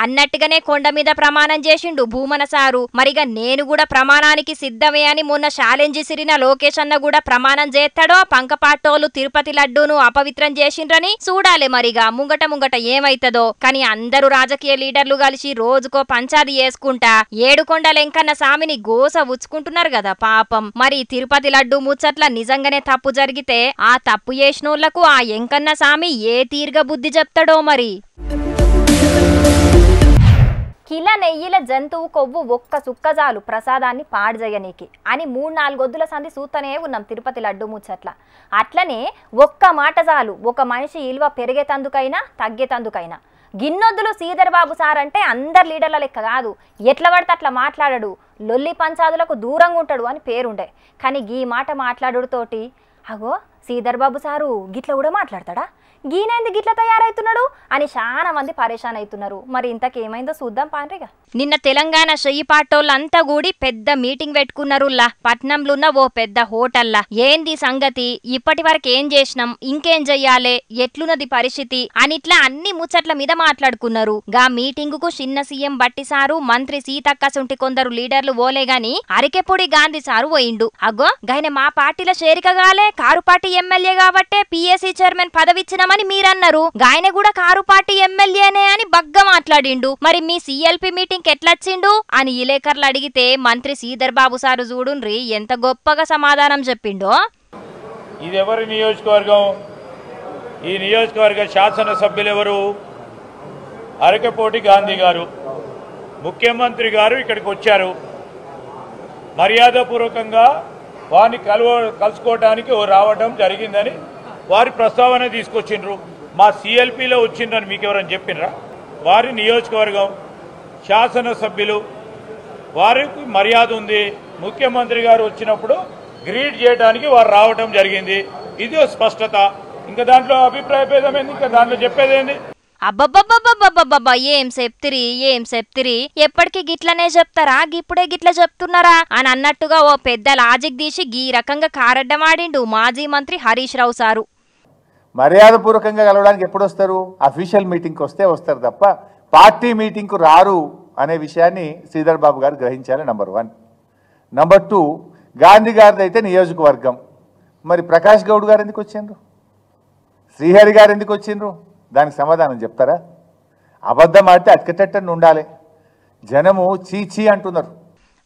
S2: అన్నట్టుగానే కొండ మీద ప్రమాణం చేసిండు భూమన సారు. మరిగా నేను కూడా ప్రమాణానికి సిద్ధమే అని మొన్న ఛాలెంజ్ సిరిన లోకేష్ అన్న కూడా ప్రమాణం చేస్తాడో పంకపాటోలు తిరుపతి లడ్డూను అపవిత్రం చేసిండ్రని చూడాలి. మరిగా ముంగట ఏమైతదో. కానీ అందరూ రాజకీయ లీడర్లు కలిసి రోజుకో పంచాది చేసుకుంటా ఏడుకొండల ఎంకన్న సామిని గోస ఉచ్చుకుంటున్నారు కదా పాపం. మరి తిరుపతి లడ్డూ ముచ్చట్ల నిజంగానే తప్పు జరిగితే ఆ తప్పు చేసినోళ్లకు ఆ ఎంకన్న సామి ఏ తీర్గ బుద్ధి చెప్తాడో మరి.
S1: కిల నెయ్యిల జంతువు కొవ్వు ఒక్క సుక్క చాలు ప్రసాదాన్ని పాడు చేయనీకి అని 3-4 గొద్దుల సంధి చూస్తూనే ఉన్నాం తిరుపతి లడ్డు ముచ్చట్ల. అట్లనే ఒక్క మాట చాలు ఒక మనిషి ఇలువ పెరిగేతందుకైనా తగ్గేతందుకైనా. గిన్నొద్దులు శ్రీధర్ బాబు సార్ అంటే అందరు లీడర్ల లెక్క కాదు, ఎట్లా పడితే అట్లా మాట్లాడడు, లొల్లి పంచాదులకు దూరంగా ఉంటాడు అని పేరుండే. కానీ గీ మాట మాట్లాడుతోటి అగో శ్రీధర్ బాబు సారు గిట్ల కూడా మాట్లాడతాడా, గీనేంది గిట్ల తయారైతున్నాడు అని చాలా మంది పరేషాన్ అవుతున్నారు. మరి ఇంతకేమైందో చూద్దాం పాండ్రిగా.
S2: నిన్న తెలంగాణ చెయ్యి పాటోళ్ళంతా కూడి పెద్ద మీటింగ్ పెట్టుకున్నారుల్లా పట్నంలున్న ఓ పెద్ద హోటల్లా. ఏంది సంగతి, ఇప్పటి వరకు ఏం చేసినాం, ఇంకేం చెయ్యాలే, ఎట్లున్నది పరిస్థితి అనిట్లా అన్ని ముచ్చట్ల మీద మాట్లాడుకున్నారు. గా మీటింగ్ కు చిన్న సీఎం బట్టి సారు మంత్రి సీతక్క సుంటి కొందరు లీడర్లు ఓలే గాని అరికెపూడి గాంధీ సారు పోయిండు. అగో గైన మా పార్టీలో చేరికగాలే కారు పార్టీ ఎమ్మెల్యే కాబట్టే పిఎస్సి చైర్మన్ పదవిచ్చినామని మీరన్నారు, గాయన కూడా కారు పార్టీ ఎమ్మెల్యేనే అని బగ్గా మాట్లాడిండు. మరి మీ సిఎల్పి మీటింగ్ ఎట్లొచ్చిండు అని విలేకరులు అడిగితే మంత్రి శ్రీధర్ బాబు సారు చూడుండ్రి ఎంత గొప్పగా సమాధానం చెప్పిండో.
S10: ఇది ఎవరి నియోజకవర్గం, ఈ నియోజకవర్గ శాసనసభ్యులు ఎవరు? అరకపూడి గాంధీ గారు. ముఖ్యమంత్రి గారు ఇక్కడికి వచ్చారు, మర్యాదపూర్వకంగా వారిని కలుసుకోవడానికి రావడం జరిగిందని వారి ప్రస్తావన తీసుకొచ్చిండ్రు. మా సిఎల్పిలో వచ్చిండ్రని మీకు ఎవరని చెప్పినరా? వారి నియోజకవర్గం శాసనసభ్యులు, వారికి మర్యాద ఉంది. ముఖ్యమంత్రి గారు వచ్చినప్పుడు గ్రీట్ చేయడానికి వారు రావడం జరిగింది. ఇది స్పష్టత. ఇంకా దాంట్లో అభిప్రాయ భేదం ఏంది, ఇంకా దాంట్లో చెప్పేదేంది?
S2: అబ్బబ్బబ్బబ్బబ్బబ్బబ్బా ఏం చెప్తిరి ఎప్పటికీ గిట్లనే చెప్తారా, గిప్పుడే గిట్ల చెప్తున్నారా అని అన్నట్టుగా ఓ పెద్ద లాజిక్ తీసి గీ రకంగా కారడ్డమాడిండు మాజీ మంత్రి హరీష్ రావు సారు.
S11: మర్యాదపూర్వకంగా కలవడానికి ఎప్పుడు వస్తారు? అఫీషియల్ మీటింగ్కి వస్తే వస్తారు తప్ప పార్టీ మీటింగ్కు రారు అనే విషయాన్ని శ్రీధర్ బాబు గారు గ్రహించాలి. నంబర్ 1. నంబర్ 2, గాంధీ గారిది అయితే నియోజకవర్గం, మరి ప్రకాష్ గౌడ్ గారు ఎందుకు వచ్చిండ్రు, శ్రీహరి గారు ఎందుకు వచ్చిండ్రు? దానికి సమాధానం చెప్తారా? అబద్ధం ఆడితే అట్కటట్టని ఉండాలి. జనము చీచీ అంటున్నారు.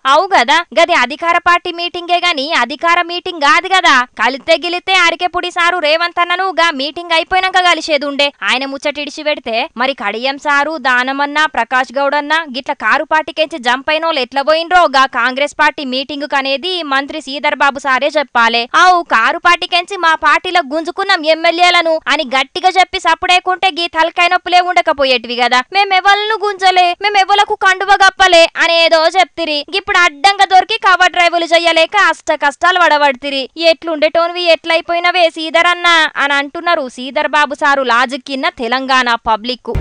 S2: అవు గదా, గది అధికార పార్టీ మీటింగే గాని అధికార మీటింగ్ కాదు గదా. కలితే గిలితే అరికెపుడి సారు రేవంత్ అన్నను గా మీటింగ్ అయిపోయినాక కలిసేదుండే. ఆయన ముచ్చటిడిచి పెడితే మరి కడియం సారు, దానమన్నా, ప్రకాష్ గౌడ్ అన్న గిట్ల కారు పార్టీకెంచి జంప్ అయినోళ్ళు ఎట్లా పోయినరో గా కాంగ్రెస్ పార్టీ మీటింగ్ కనేది మంత్రి శ్రీధర్ బాబు సారే చెప్పాలే. అవు కారు పార్టీకెంచి మా పార్టీలో గుంజుకున్నాం ఎమ్మెల్యేలను అని గట్టిగా చెప్పి సప్పుడేకుంటే గీ తలకాయ నొప్పులే ఉండకపోయేటివి గదా. మేమెవలను గుంజలే, మేమెవలకు కండువ గప్పలే అనేదో చెప్తిరి. ఇప్పుడు అడ్డంగా దొరికి కవర్ డ్రైవులు చెయ్యలేక అష్ట కష్టాలు పడబడితిరి. ఎట్లుండేటోన్వి ఎట్లయిపోయినవే శ్రీధర్ అన్న అని అంటున్నారు శ్రీధర్ బాబు సారు లాజిక్ కింద తెలంగాణ పబ్లిక్.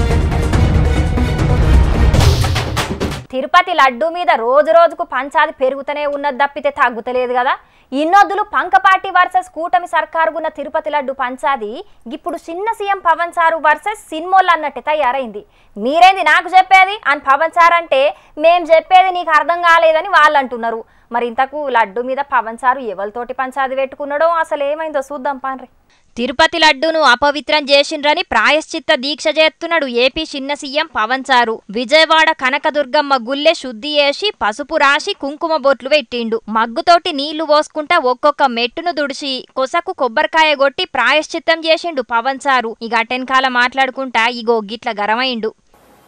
S1: తిరుపతి లడ్డు మీద రోజు రోజుకు పంచాది పెరుగుతూనే ఉన్నది తప్పితే తగ్గుతలేదు కదా. ఇన్నొద్దులు పంకపాటి వర్సెస్ కూటమి సర్కారుగున్న తిరుపతి లడ్డు పంచాది ఇప్పుడు చిన్న సీఎం పవన్ సారు వర్సెస్ సినిమోళ్ళు అన్నట్టే తయారైంది. మీరేంది నాకు చెప్పేది అని పవన్ సార్ అంటే మేం చెప్పేది నీకు అర్థం కాలేదని వాళ్ళు అంటున్నారు. మరి ఇంతకు లడ్డు మీద పవన్ సారు ఎవరితోటి పంచాది పెట్టుకున్నాడో అసలు ఏమైందో చూద్దాం పాన్రి.
S2: తిరుపతి లడ్డూను అపవిత్రం చేసిండ్రని ప్రాయశ్చిత్త దీక్ష చేస్తున్నాడు ఏపీ చిన్న సీఎం పవన్ సారు. విజయవాడ కనకదుర్గమ్మ గుల్లె శుద్ధి చేసి పసుపు రాసి కుంకుమ బొట్లు పెట్టిండు. మగ్గుతోటి నీళ్లు పోసుకుంటా ఒక్కొక్క మెట్టును దుడిచి కొసకు కొబ్బరికాయ కొట్టి ప్రాయశ్చిత్తం చేసిండు పవన్ సారు. ఇక అటెన్కాల మాట్లాడుకుంటా ఇగో గిట్ల గరమైండు.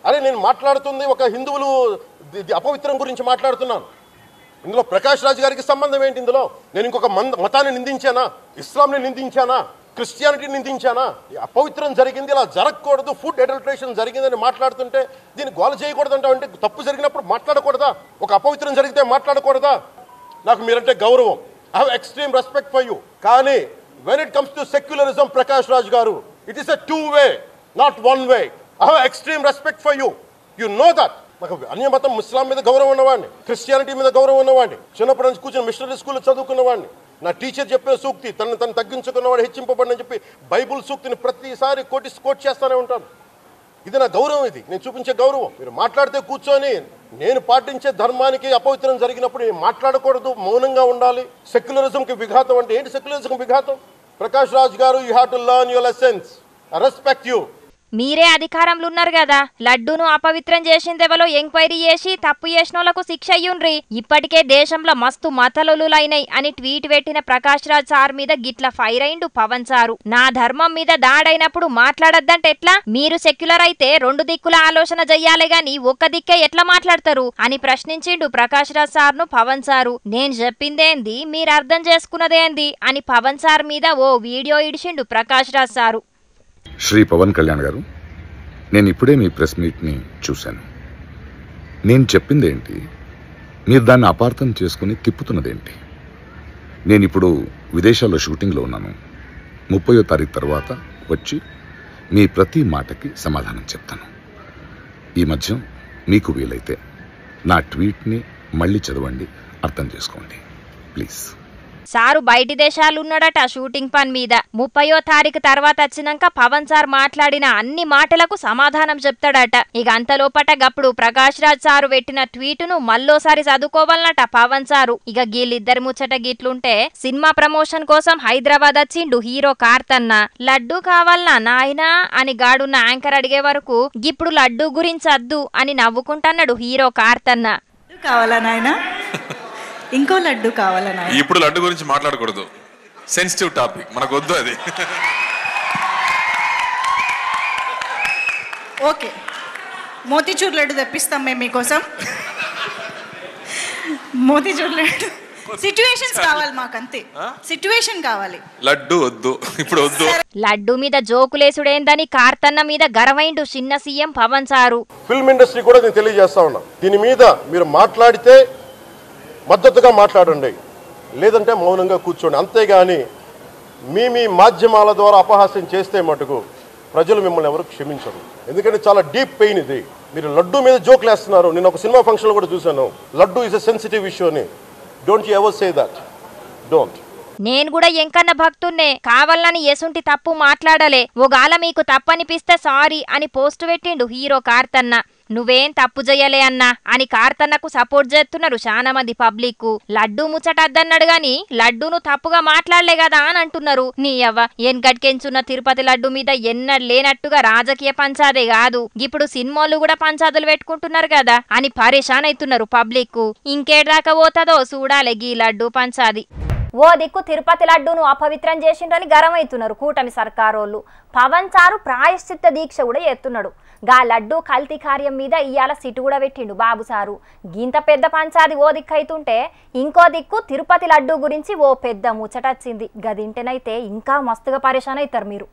S5: అరే నేను మాట్లాడుతుంది ఒక హిందువులు అపవిత్రం గురించి మాట్లాడుతున్నాను. ఇందులో ప్రకాష్ రాజ్ గారికి సంబంధం ఏంటి? ఇందులో నేను ఇంకొక మతాన్ని నిందించానా, ఇస్లాంని నిందించానా, క్రిస్టియానిటీని నిందించానా? అపవిత్రం జరిగింది, ఇలా జరగకూడదు, ఫుడ్ అడల్టరేషన్ జరిగిందని మాట్లాడుతుంటే దీన్ని గోల చేయకూడదంట. అంటే తప్పు జరిగినప్పుడు మాట్లాడకూడదా? ఒక అపవిత్రం జరిగితే మాట్లాడకూడదా? నాకు మీరంటే గౌరవం, I have extreme respect for you. కానీ when it comes to secularism Prakash Raj గారు, it is a 2 way, not 1 way. I have extreme respect for you, you know that. నాకు అన్య మతం ముస్లాం మీద గౌరవం ఉన్నవాడిని, క్రిస్టియానిటీ మీద గౌరవం ఉన్నవాడిని, చిన్నప్పటి నుంచి కూర్చొని మిషనరీ స్కూల్లో చదువుకున్నవాడిని. నా టీచర్ చెప్పిన సూక్తి తను తగ్గించుకున్నవాడు హెచ్చింపబడిని చెప్పి బైబుల్ సూక్తిని ప్రతిసారి కోట్ చేస్తూనే ఉంటాను. ఇది నా గౌరవం, ఇది నేను చూపించే గౌరవం. మీరు మాట్లాడితే కూర్చొని నేను పాటించే ధర్మానికి అపవిత్రం జరిగినప్పుడు నేను మాట్లాడకూడదు, మౌనంగా ఉండాలి. సెక్యులరిజంకి విఘాతం అంటే ఏంటి? సెక్యులరిజంకి విఘాతం? ప్రకాష్ రాజ్ గారు, you have to learn your lessons. I respect you.
S2: మీరే అధికారంలో ఉన్నారు కదా, లడ్డూను అపవిత్రం చేసిందెవలో ఎంక్వైరీ చేసి తప్పు చేసినోళ్లకు శిక్ష అయ్యుండ్రి. ఇప్పటికే దేశంలో మస్తు మతలులైనాయి అని ట్వీట్ పెట్టిన ప్రకాష్ రాజ్ సార్ మీద గిట్ల ఫైర్ అయిండు పవన్ సారు. నా ధర్మం మీద దాడైనప్పుడు మాట్లాడద్దంటే ఎట్లా? మీరు సెక్యులర్ అయితే 2 దిక్కుల ఆలోచన చెయ్యాలి గాని ఒక్క దిక్కే ఎట్లా మాట్లాడతారు అని ప్రశ్నించిండు ప్రకాష్ రాజ్ సార్ను పవన్ సారు. నేను చెప్పిందేంది, మీరు అర్థం చేసుకున్నదేంది అని పవన్ సార్ మీద ఓ వీడియో ఇడిచిండు ప్రకాష్ రాజ్ సారు.
S12: శ్రీ పవన్ కళ్యాణ్ గారు, నేను ఇప్పుడే మీ ప్రెస్ మీట్ని చూశాను. నేను చెప్పిందేంటి, మీరు దాన్ని అపార్థం చేసుకుని తిప్పుతున్నదేంటి? నేను ఇప్పుడు విదేశాల్లో షూటింగ్లో ఉన్నాను. 30వ తారీఖు తర్వాత వచ్చి మీ ప్రతి మాటకి సమాధానం చెప్తాను. ఈ మధ్య మీకు వీలైతే నా ట్వీట్ని మళ్ళీ చదవండి, అర్థం చేసుకోండి ప్లీజ్.
S2: సారు బయటి దేశాలు ఉన్నాడట షూటింగ్ పని మీద. 30వ తారీఖు తర్వాత వచ్చినాక పవన్ సార్ మాట్లాడిన అన్ని మాటలకు సమాధానం చెప్తాడట. ఇక అంతలోపట గప్పుడు ప్రకాష్ రాజ్ సారు పెట్టిన ట్వీటును మళ్ళోసారి చదువుకోవాలన్నట పవన్ సారు. ఇక గీళ్ళిద్దరి ముచ్చట గిట్లుంటే సినిమా ప్రమోషన్ కోసం హైదరాబాద్ వచ్చిండు హీరో కార్తన్న. లడ్డు కావాలనా నాయనా అని గాడున్న యాంకర్ అడిగే వరకు ఇప్పుడు లడ్డు గురించి అద్దు అని నవ్వుకుంటున్నాడు హీరో కార్తన్న.
S13: కావాలా నాయనా, ఇంకో లడ్డు కావాలా నాయనా?
S14: ఇప్పుడు లడ్డు గురించి మాట్లాడకూడదు, సెన్సిటివ్ టాపిక్, మనకు వద్దు అది.
S13: ఓకే, మోతీచూర్ లడ్డు తెప్పిస్తాం మేము మీకోసం. మోతీచూర్ లడ్డు సిచ్యువేషన్స్ కావాలి మాకు, అంతే. సిచ్యువేషన్ కావాలి,
S14: లడ్డు వద్దు, ఇప్పుడు వద్దు.
S2: లడ్డు మీద జోకులేసుడేందని కార్తన్న మీద గర్వైండు చిన్న CM Pawan sir.
S5: Film industry కూడా నేను తెలియజేస్తా ఉన్నా, దీని మీద మీరు మాట్లాడితే మద్దతుగా మాట్లాడండి, లేదంటే మౌనంగా కూర్చోండి. అంతేగాని మీ మాధ్యమాల ద్వారా అపహాస్యం చేస్తే మటుకు ప్రజలు మిమ్మల్ని ఎవరు క్షమించరు. ఎందుకంటే చాలా డీప్ పెయిన్ ఇది. మీరు లడ్డు మీద జోక్లు వేస్తున్నారు. నేను ఒక సినిమా ఫంక్షన్లో కూడా చూశాను, laddu is a sensitive issue అని. Don't you ever say that, don't.
S2: నేను కూడా ఎంకన్న భక్తున్నే, కావాలని ఎసుంటి తప్పు మాట్లాడలే. ఒకవేళ మీకు తప్పనిపిస్తే సారీ అని పోస్ట్ పెట్టిండు హీరో కార్తన్న. నువ్వేం తప్పు చెయ్యలే అన్నా అని కార్తన్నకు సపోర్ట్ చేస్తున్నారు చాలా మంది పబ్లిక్. లడ్డు ముచ్చటద్దన్నాడు గాని లడ్డూను తప్పుగా మాట్లాడలే కదా అని అంటున్నారు. నీ అవ్వ, ఎన్గట్కెంచున్న తిరుపతి లడ్డు మీద ఎన్నడు లేనట్టుగా రాజకీయ పంచాదే కాదు, ఇప్పుడు సినిమాలు కూడా పంచాదులు పెట్టుకుంటున్నారు కదా అని పరేషాన్ అవుతున్నారు పబ్లిక్. ఇంకేడాకా పోతుందో చూడాలి గీ లడ్డు పంచాది.
S15: ఓ దిక్కు తిరుపతి లడ్డూను అపవిత్రం చేసిండ్రని గరమైతున్నారు కూటమి సర్కారోళ్ళు. పవన్ సారు ప్రాయశ్చిత్త దీక్ష కూడా చేస్తున్నాడు. గా లడ్డు కల్తీ కార్యం మీద ఇయాల సిటు కూడా పెట్టిండు బాబు సారు. గింత పెద్ద పంచాది ఓ దిక్కు అయితుంటే ఇంకో దిక్కు తిరుపతి లడ్డు గురించి ఓ పెద్ద ముచ్చటచ్చింది. గదింటనైతే ఇంకా మస్తుగా పరేషాన్ అవుతారు మీరు.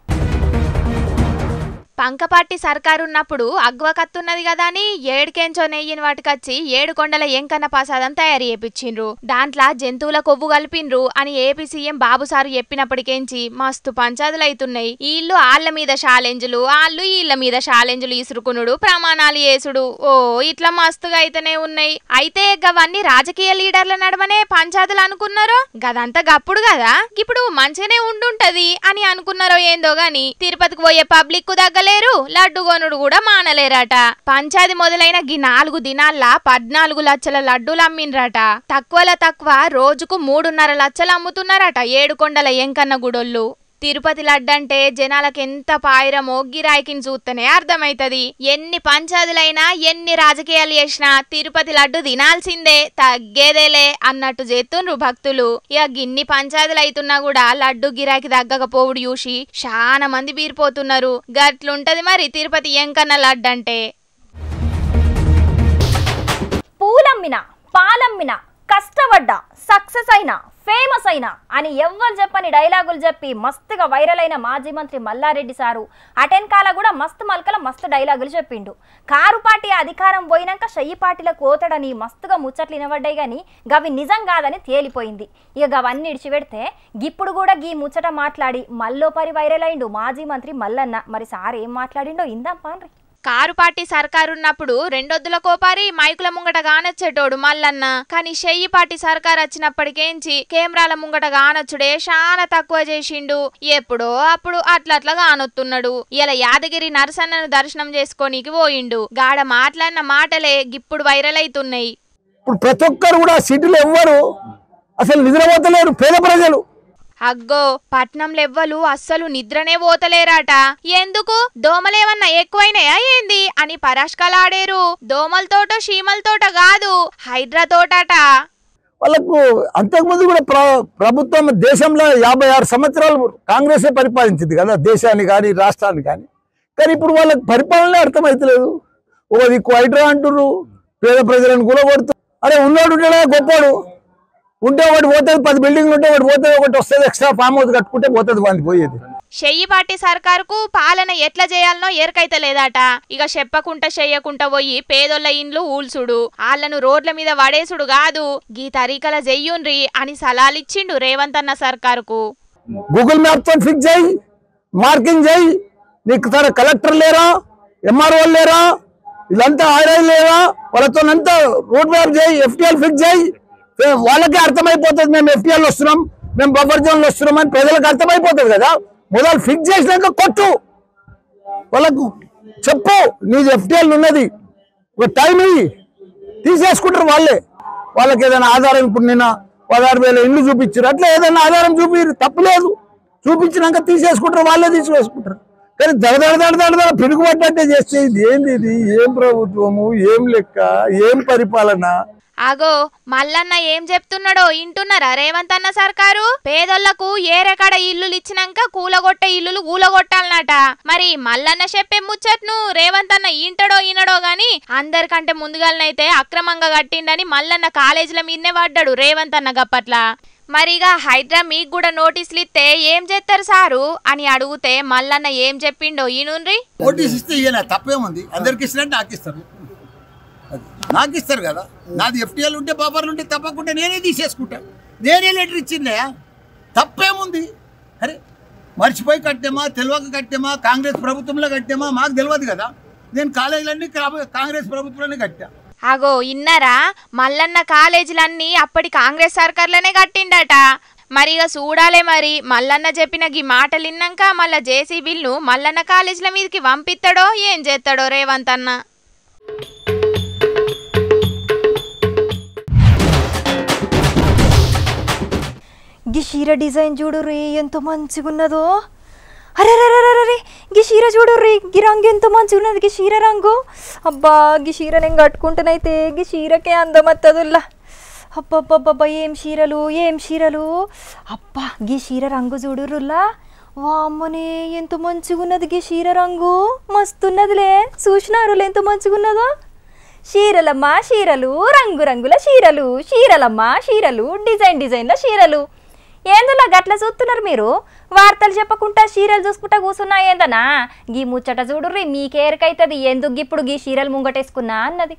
S1: పంకపాటి సర్కారున్నప్పుడు అగ్వ కత్తున్నది కదా అని 7 కెంచో నెయ్యిని వాటికచ్చి 7 కొండల ఎంకన్న ప్రసాదం తయారు చేపించిండ్రు. దాంట్లో జంతువుల కొవ్వు కలిపిండ్రు అని ఏపీ సీఎం బాబు సారు చెప్పినప్పటికేంచి మస్తు పంచాదులు అవుతున్నాయి. వీళ్ళు ఆళ్ల మీద ఛాలెంజ్లు, వాళ్ళు వీళ్ళ మీద ఛాలెంజ్లు ఇసురుకునుడు, ప్రమాణాలు చేసుడు, ఓ ఇట్లా మస్తుగా అయితేనే ఉన్నాయి. అయితే గవన్నీ రాజకీయ లీడర్ల నడమనే పంచాదులు అనుకున్నారో, గదంతా గప్పుడు కదా, ఇప్పుడు మంచిగానే ఉండుంటది అని అనుకున్నారో ఏందో గాని తిరుపతికి పోయే పబ్లిక్ దగ్గర లడ్డు కొనుడు కూడా మానలేరట. పంచాది మొదలైన గీ 4 దినాల్లా 14 లక్షల లడ్డూలు అమ్మిండ్రట. తక్కువలో తక్కువ రోజుకు 3.5 లక్షలు అమ్ముతున్నారట 7 కొండల ఎంకన్న గుడోళ్ళు. తిరుపతి లడ్డంటే జనాలకు ఎంత పాయిరమో గిరాయికిని చూస్తేనే అర్థమైతది. ఎన్ని పంచాదులైనా ఎన్ని రాజకీయాలు చేసినా తిరుపతి లడ్డు తినాల్సిందే, తగ్గేదేలే అన్నట్టు చేస్తుండ్రు భక్తులు. ఇక గిన్ని పంచాదులు అవుతున్నా కూడా లడ్డు గిరాకి తగ్గకపోవుడు చూసి చాలా మంది బీరిపోతున్నారు. గట్లుంటది మరి తిరుపతి ఎంకన్న లడ్డంటే.
S15: పూలమ్మిన పాలమ్మిన కష్టపడ్డా సక్సెస్ అయినా ఫేమస్ అయినా అని ఎవ్వరు చెప్పని డైలాగులు చెప్పి మస్తుగా వైరల్ అయిన మాజీ మంత్రి మల్లారెడ్డి సారు అటెన్కాల కూడా మస్తు మల్కల మస్తు డైలాగులు చెప్పిండు. కారు పార్టీ అధికారం పోయినాక షయ్యి పార్టీలకు పోతాడని మస్తుగా ముచ్చట్లు వినబడ్డాయి కానీ గవి నిజం కాదని తేలిపోయింది. ఇక గవన్నీ ఇడిచిపెడితే ఇప్పుడు కూడా గీ ముచ్చట మాట్లాడి మల్లోపరి వైరల్ అయిండు మాజీ మంత్రి మల్లన్న. మరి సార్ ఏం మాట్లాడిండో ఇందాం పాన్రి.
S1: కారు పార్టీ సర్కారు ఉన్నప్పుడు రెండొద్దుల కోపారి మైకుల ముంగట గానొచ్చేటోడు మల్లన్న. కానీ షెయ్యి పార్టీ సర్కారు వచ్చినప్పటికేంచి కెమెరాల ముంగట గానొచ్చుడే చాలా తక్కువ చేసిండు. ఎప్పుడో అప్పుడు అట్లట్లా గానొత్తున్నాడు. ఇలా యాదగిరి నరసన్నను దర్శనం చేసుకోనీకి పోయిండు. గాడ మాట్లాడిన మాటలే గిప్పుడు వైరల్ అవుతున్నాయి.
S16: ఇప్పుడు ప్రతి ఒక్కరు కూడా సిటీలో ఎవ్వరు అసలు నిద్రపోతలేరు పేద ప్రజలు.
S1: అగ్గో పట్నంలో ఎవ్వలు అస్సలు నిద్రనే పోతలేరాట. ఎందుకు దోమలేమన్నా ఎక్కువైనాయా ఏంది అని పరాష్కలాడేరు. దోమలతోటో చీమలతోటో కాదు, హైడ్రా తోటట.
S16: వాళ్ళకు అంతకుముందు కూడా ప్రభుత్వం దేశంలో 56 సంవత్సరాలు కాంగ్రెసే పరిపాలించింది కదా దేశాన్ని కానీ రాష్ట్రాన్ని కానీ. కానీ ఇప్పుడు వాళ్ళకి పరిపాలనే అర్థమవుతలేదు. ఓ దిక్కు హైడ్రా అంటుర్రు, పేద ప్రజలను కూలగొడుతూ. అరే ఉన్నాడు ఉంటాడా గొప్పవాడు ఉంటే ఒకటి పోతుంది, 10 బిల్డింగ్లు ఉంటే ఒకటి పోతుంది, ఒకటి వస్తుంది, ఎక్స్ట్రా ఫామ్ హౌస్ కట్టుకుంటే పోతుంది వాడిని పోయేది.
S1: షెయ్యి పార్టీ సర్కారుకు పాలన ఎట్లా చేయాలనో ఎరకైతలేదట. ఇక చెప్పకుండా చెయ్యకుండా పోయి పేదోళ్ళ ఇండ్లు ఊల్సుడు, వాళ్ళను రోడ్ల మీద వడేసుడు కాదు, గీ తరీకల చెయ్యుండ్రి అని సలాలిచ్చిండు రేవంత్ అన్న సర్కారుకు.
S16: గూగుల్ మ్యాప్ తో ఫిక్స్ చేయి, మార్కింగ్ చేయి, నీకు తన కలెక్టర్ లేరా, ఎంఆర్ఓ లేరా, ఇదంతా ఆర్ఐ లేరా, వాళ్ళతోనంతా రోడ్ మ్యాప్ చేయి, ఎఫ్టీఎల్ ఫిక్స్ చేయి. వాళ్ళకే అర్థమైపోతుంది మేము ఎఫ్టీఎల్ వస్తున్నాం, మేము బఫర్ జోన్లు వస్తున్నాం అని ప్రజలకు అర్థమైపోతుంది కదా. మొదలు ఫిక్స్ చేసినాక కొట్టు, వాళ్ళకు చెప్పు నీది ఎఫ్టీఎల్ ఉన్నది, ఒక టైం ఇవి తీసేసుకుంటారు వాళ్ళే. వాళ్ళకి ఏదైనా ఆధారం, ఇప్పుడు నిన్న 16,000 ఇండ్లు చూపించారు, అట్లా ఏదైనా ఆధారం చూపిరు, తప్పులేదు, చూపించినాక తీసేసుకుంటారు, వాళ్ళే తీసుకేసుకుంటారు. కానీ దడదడ పిడుగుపడ్డంటే చేస్తే ఇది ఏంది, ఇది ఏం ప్రభుత్వము, ఏం లెక్క, ఏం పరిపాలన.
S1: అగో మల్లన్న ఏం చెప్తున్నాడో ఇంటున్నారా రేవంత్ అన్న సర్కారు? పేదోళ్లకు ఏరెకాడ ఇల్లులు ఇచ్చినాక కూలగొట్టే ఇల్లులు కూలగొట్టాలన్నట. మరి మల్లన్న చెప్పే ముచ్చట్ను రేవంత్ అన్న ఇంటడో ఈనడో గాని అందరికంటే ముందుగాలనైతే అక్రమంగా కట్టిండని మల్లన్న కాలేజీల మీదనే పడ్డాడు రేవంత్ అన్న గప్పట్ల. మరిగా హైడ్రా మీకు కూడా నోటీసులు ఇస్తే ఏం చేస్తారు సారు అని అడిగితే మల్లన్న ఏం చెప్పిండో ఈనుండ్రి.
S17: నోటీస్ ఇస్తే ఇయ్యనా తప్పేముంది, అందరికి ఇచ్చినట్టు నాకు ఇస్తారు కదా. నాది ఎఫ్టీఎల్ ఉంటే బాబర్లు ఉంటే తప్పకుండా నేనే తీసేసుకుంటా, నేనే లెటర్ ఇచ్చిందే, తప్పేముంది. అరే మర్చిపోయి కట్టామా, తెలియక కట్టామా, కాంగ్రెస్ ప్రభుత్వంలో కట్టామా మాకు తెలియదు కదా. నేను కాలేజీలన్నీ కాంగ్రెస్ ప్రభుత్వంలోనే కట్టా.
S1: అగో ఇన్నారా, మల్లన్న కాలేజీలన్నీ అప్పటి కాంగ్రెస్ సర్కార్లోనే కట్టిండట. మరిగా చూడాలే మరి మల్లన్న చెప్పిన గీ మాటలు విన్నాక మళ్ళా జేసీబీలను మల్లన్న కాలేజీల మీదకి పంపిస్తాడో ఏం చేస్తాడో రేవంత్ అన్న.
S15: గీ చీర డిజైన్ చూడు రీ ఎంత మంచిగా ఉన్నదో. అరే రే గీ చీర చూడు రీ, గీ రంగు ఎంత మంచిగా ఉన్నది, గీ చీర రంగు. అబ్బా గీ చీర నేను కట్టుకుంటానైతే గీ చీరకే అందమత్తదుల్లా. అబ్బబ్బబ్బబ్బా ఏం చీరలు, ఏం చీరలు. అబ్బా గీ చీర రంగు చూడు రుల్లా. వామ్మనే ఎంత మంచిగా ఉన్నది గీ చీర రంగు, మస్తున్నదిలే. చూసినారులే ఎంత మంచిగా ఉన్నదో. చీరలమ్మా చీరలు, రంగు రంగుల చీరలు, చీరలమ్మా చీరలు, డిజైన్ డిజైన్ల చీరలు. ఏందులా గట్ల చూస్తున్నారు మీరు? వార్తలు చెప్పకుండా చీరలు చూసుకుంటా కూర్చున్నా ఏందనా? గీ ముచ్చట చూడుర్రి మీకేరికైతుంది ఎందుకు ఇప్పుడు గీ చీరలు ముంగటేసుకున్నా అన్నది.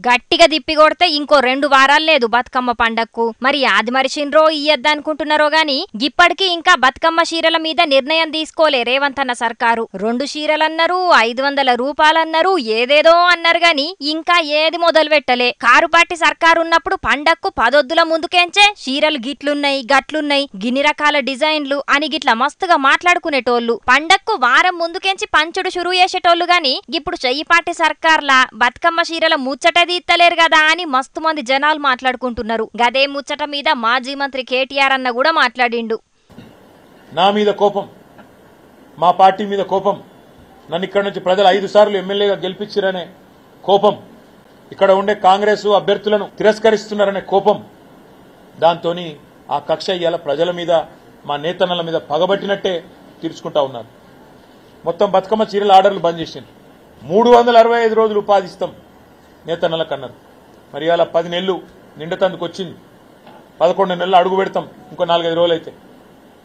S2: గట్టిగా దిప్పి కొడితే ఇంకో 2 వారాలు లేదు బతుకమ్మ పండక్కు. మరి అది మరిచిండ్రో ఇయ్యద్దనుకుంటున్నారో గాని ఇప్పటికీ ఇంకా బతుకమ్మ చీరల మీద నిర్ణయం తీసుకోలే రేవంత్ అన్న సర్కారు. 2 చీరలన్నారు, 500 రూపాయలన్నారు, ఏదేదో అన్నారు గాని ఇంకా ఏది మొదలు పెట్టలే. కారు పార్టీ సర్కారు ఉన్నప్పుడు పండక్కు 10 ఒద్దుల ముందుకేంచే చీరలు గిట్లున్నాయి గట్లున్నాయి, గిన్ని రకాల డిజైన్లు అని గిట్ల మస్తుగా మాట్లాడుకునేటోళ్లు. పండక్కు వారం ముందుకేంచి పంచుడు షురు చేసేటోళ్లు గాని ఇప్పుడు చెయ్యి పార్టీ సర్కార్లా బతుకమ్మ చీరల ముచ్చట తీత్తలేరు కదా అని మస్తు మంది జనాలు మాట్లాడుకుంటున్నారు. గదే ముచ్చట మీద మాజీ మంత్రి కేటీఆర్ అన్న కూడా మాట్లాడిండు.
S3: నా మీద కోపం, మా పార్టీ మీద కోపం, నన్ను ఇక్కడ నుంచి ప్రజలు 5 సార్లు ఎమ్మెల్యేగా గెలిపించారనే కోపం, ఇక్కడ ఉండే కాంగ్రెస్ అభ్యర్థులను తిరస్కరిస్తున్నారనే కోపం, దాంతో ఆ కక్ష ఇవాళ ప్రజల మీద మా నేతన్నల మీద పగబట్టినట్టే తీర్చుకుంటా ఉన్నారు. మొత్తం బతుకమ్మ చీరల ఆర్డర్లు బంద్ చేసిండ్రు. 365 రోజులు ఉపాధి ఇస్తాం నేతన్నలకు అన్నారు. మరి ఇవాళ 10 నెలలు నిండుతందుకు వచ్చింది, 11 నెలలు అడుగు పెడతాం ఇంకో 4-5 రోజులు అయితే.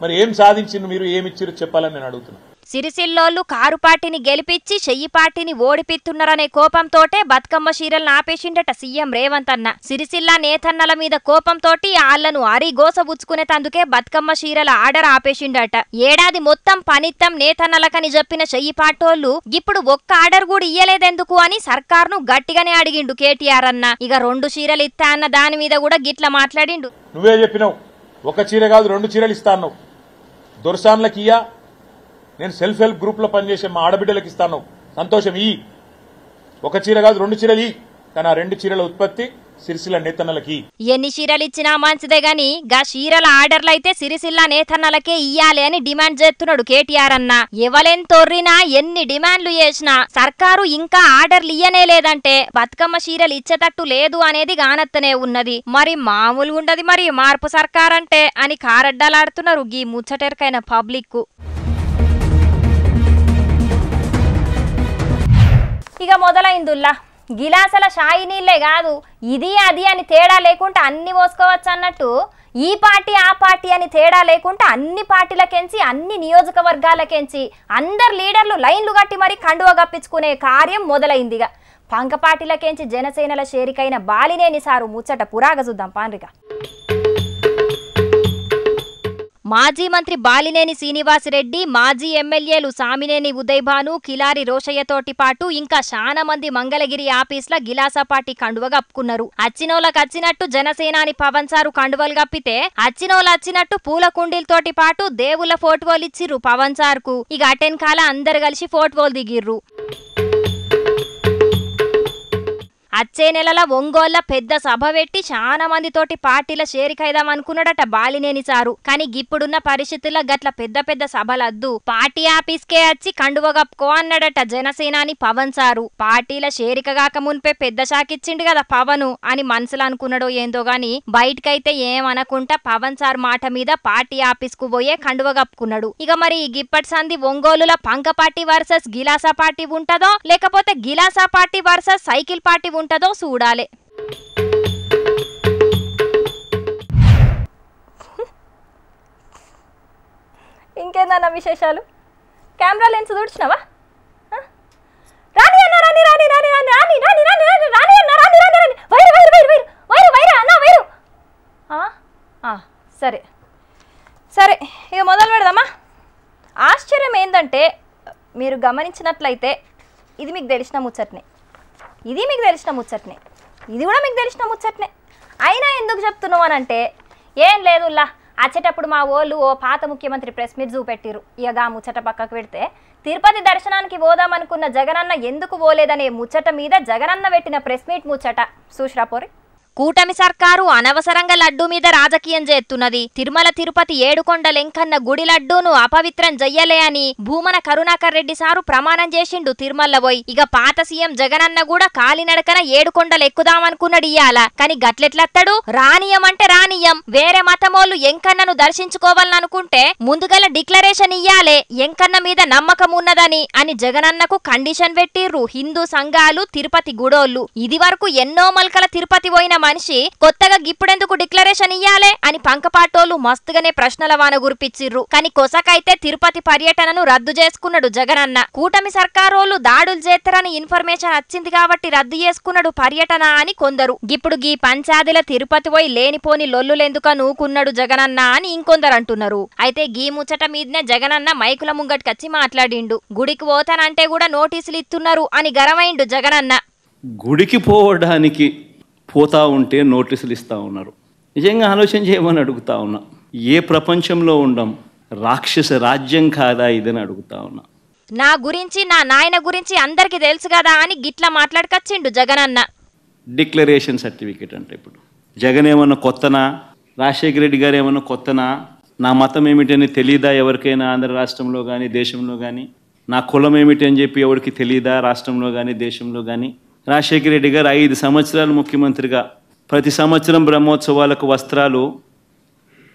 S3: మరి ఏం సాధించింది మీరు, ఏమి ఇచ్చిరు చెప్పాలని నేను అడుగుతున్నా.
S2: సిరిసిల్లోళ్ళు కారు పార్టీని గెలిపించి చెయ్యి పార్టీని ఓడిపిస్తున్నారనే కోపంతోటే బతుకమ్మ చీరలను ఆపేసిండట సీఎం రేవంత్ అన్న. సిరిసిల్ల నేతన్నల మీద కోపంతోటి ఆళ్లను అరిగోసబుచ్చుకునేతందుకే బతుకమ్మ చీరల ఆర్డర్ ఆపేసిండట. ఏడాది మొత్తం పనిత్తం నేతన్నలకని చెప్పిన చెయ్యి పార్టోళ్లు ఇప్పుడు ఒక్క ఆర్డర్ కూడా ఇయ్యలేదెందుకు అని సర్కార్ను గట్టిగానే అడిగిండు కేటీఆర్ అన్న. ఇక 2 చీరలు ఇస్తా అన్న దాని మీద కూడా గిట్ల మాట్లాడిండు.
S3: నువ్వే చెప్పినావు, ఒక చీర కాదు 2 చీరలు ఇస్తాను. దొరసాన్లకి ఇయ్యా, నేను సెల్ఫ్ హెల్ప్ గ్రూప్ లో పనిచేసే మా ఆడబిడ్డలకు ఇస్తాను, సంతోషం. ఒక చీర కాదు 2 చీరలు, కానీ ఆ 2 చీరల ఉత్పత్తి సిరిసిల్ల నేతన్నలకి.
S2: ఎన్ని చీరలు ఇచ్చినా మంచిదే గాని గా చీరల ఆర్డర్లు అయితే సిరిసిల్ల నేతన్నలకే ఇయ్యాలి అని డిమాండ్ చేస్తున్నాడు కేటీఆర్ అన్న. ఎవలెంతొర్రినా ఎన్ని డిమాండ్లు చేసినా సర్కారు ఇంకా ఆర్డర్లు ఇయ్యనే లేదంటే బతుకమ్మ చీరలు ఇచ్చేటట్టు లేదు అనేది గానత్తనే ఉన్నది. మరి మామూలు ఉండదు మరి మార్పు సర్కారంటే అని కారడ్డాలాడుతున్నారు గీ ముచ్చటెరకైన పబ్లిక్.
S15: ఇక మొదలైందుల్లా గిలాసల షాయి నీళ్లే కాదు, ఇది అది అని తేడా లేకుండా అన్ని పోసుకోవచ్చు అన్నట్టు ఈ పార్టీ ఆ పార్టీ అని తేడా లేకుండా అన్ని పార్టీలకెంచి అన్ని నియోజకవర్గాలకెంచి అందరు లీడర్లు లైన్లు కట్టి మరి కండువ గప్పించుకునే కార్యం మొదలైందిగా. పంక పార్టీలకెంచి జనసేనల చేరికైన బాలినేని సారు ముచ్చట పురాగ చూద్దాం పాండ్రిగా.
S2: మాజీ మంత్రి బాలినేని శ్రీనివాసరెడ్డి, మాజీ ఎమ్మెల్యేలు సామినేని ఉదయభాను, కిలారి రోషయ్యతోటి పాటు ఇంకా చాలా మంది మంగళగిరి ఆఫీస్ల గిలాసా పార్టీ కండువ కప్పుకున్నారు. అచ్చినోళ్ళకి వచ్చినట్టు జనసేనాని పవన్ సారు కండువలు కప్పితే అచ్చినోళ్ళు వచ్చినట్టు పూల కుండీలతోటి పాటు దేవుళ్ళ ఫోటోలు ఇచ్చిర్రు పవన్ సార్కు. ఇక అటెన్కాల అందరు కలిసి ఫోటోలు దిగిర్రు. అచ్చే నెలల ఒంగోళ్ల పెద్ద సభ పెట్టి చాలా మందితోటి పార్టీల చేరికైదాం అనుకున్నాడట బాలినేని సారు. కానీ గిప్పుడున్న పరిస్థితుల్లో గట్ల పెద్ద పెద్ద సభలద్దు, పార్టీ ఆఫీస్కే వచ్చి కండువ కప్పుకో అన్నాడట జనసేనాని పవన్ సారు. పార్టీల చేరిక కాక మున్పే పెద్ద షాకిచ్చిండు కదా పవను అని మనసులో అనుకున్నాడో ఏందో గాని బయటకైతే ఏమనకుంటా పవన్ సార్ మాట మీద పార్టీ ఆఫీస్ కు పోయే కండువ కప్పుకున్నాడు. ఇక మరి గిప్పటి సంధి ఒంగోలుల పంక పార్టీ వర్సెస్ గిలాసా పార్టీ ఉంటదో లేకపోతే గిలాసా పార్టీ వర్సెస్ సైకిల్ పార్టీ ఉంటదో చూడాలి.
S15: ఇంకేందన్న విశేషాలు? కెమెరా లెన్స్ తుడిచినావా? రాని అన్న రాని రాని రాని రాని రాని రాని రాని రాని రాని అన్న రాని రాని రాని wire wire wire wire wire wire అన్న వైరు. సరే సరే ఇక మొదలు పెడదామా. ఆశ్చర్యం ఏంటంటే మీరు గమనించినట్లయితే ఇది మీకు తెలిసిన ముచ్చట్నే, ఇది మీకు తెలిసిన ముచ్చట్నే, ఇది కూడా మీకు తెలిసిన ముచ్చట్నే. అయినా ఎందుకు చెప్తున్నావు అని అంటే ఏం లేదుల్లా, వచ్చేటప్పుడు మా వాళ్ళు ఓ పాత ముఖ్యమంత్రి ప్రెస్ మీట్ చూపెట్టిరు. ఇక ఆ ముచ్చట పక్కకు పెడితే తిరుపతి దర్శనానికి పోదామనుకున్న జగనన్న ఎందుకు పోలేదనే ముచ్చట మీద జగనన్న పెట్టిన ప్రెస్ మీట్ ముచ్చట చూసిరా పోరి.
S2: కూటమి సర్కారు అనవసరంగా లడ్డూ మీద రాజకీయం చేస్తున్నది. తిరుమల తిరుపతి ఏడుకొండ లెంకన్న గుడి లడ్డూను అపవిత్రం చెయ్యలే అని భూమన కరుణాకర్ రెడ్డి సారు ప్రమాణం చేసిండు తిరుమల పోయి. ఇక పాత సీఎం జగనన్న కూడా కాలినడకన ఏడుకొండలు ఎక్కుదామనుకున్నాడు ఇయ్యాల. కానీ గట్లెట్లత్తాడు? రానియం అంటే రానియం. వేరే మతమోళ్ళు ఎంకన్నను దర్శించుకోవాలనుకుంటే ముందుగల డిక్లరేషన్ ఇయ్యాలే, ఎంకన్న మీద నమ్మకం ఉన్నదని అని జగనన్నకు కండిషన్ పెట్టిర్రు హిందూ సంఘాలు, తిరుపతి గుడోళ్ళు. ఇది వరకు ఎన్నో మల్కల తిరుపతి పోయిన మనిషి కొత్తగా గిప్పుడెందుకు డిక్లరేషన్ ఇయ్యాలే అని పంకపాటోళ్ళు మస్తుగానే ప్రశ్నల వాన గురిపిచ్చిర్రు. కానీ కొసకైతే తిరుపతి పర్యటనను రద్దు చేసుకున్నాడు జగనన్న. కూటమి సర్కారోళ్ళు దాడులు చేస్తారని ఇన్ఫర్మేషన్ వచ్చింది కాబట్టి రద్దు చేసుకున్నాడు పర్యటన అని కొందరు. ఇప్పుడు గీ పంచాదిల తిరుపతి పోయి లేనిపోని లొల్లులెందుక నూకున్నాడు జగనన్న అని ఇంకొందరు అంటున్నారు. అయితే గీ ముచ్చట మీదనే జగనన్న మైకుల ముంగట్కొచ్చి మాట్లాడిండు. గుడికి పోతానంటే కూడా నోటీసులు ఇస్తున్నారు అని గరమైండు జగనన్న.
S18: గుడికి పోవడానికి పోతా ఉంటే నోటీసులు ఇస్తూ ఉన్నారు. నిజంగా ఆలోచన చేయమని అడుగుతా ఉన్నా. ఏ ప్రపంచంలో ఉండం? రాక్షస రాజ్యం కాదా ఇదని అడుగుతా ఉన్నా.
S2: నా గురించి నా నాయన గురించి అందరికి తెలుసు కదా అని గిట్లా మాట్లాడుకొచ్చిండు జగనన్న.
S18: డిక్లరేషన్ సర్టిఫికేట్ అంటే ఇప్పుడు జగన్ ఏమన్నా కొత్తనా, రాజశేఖర రెడ్డి గారు ఏమన్నా కొత్తనా, నా మతం ఏమిటని తెలీదా ఎవరికైనా ఆంధ్ర రాష్ట్రంలో కానీ దేశంలో కానీ, నా కులం ఏమిటి అని చెప్పి ఎవరికి తెలీదా రాష్ట్రంలో కానీ దేశంలో కానీ. రాజశేఖర రెడ్డి గారు 5 సంవత్సరాలు ముఖ్యమంత్రిగా ప్రతి సంవత్సరం బ్రహ్మోత్సవాలకు వస్త్రాలు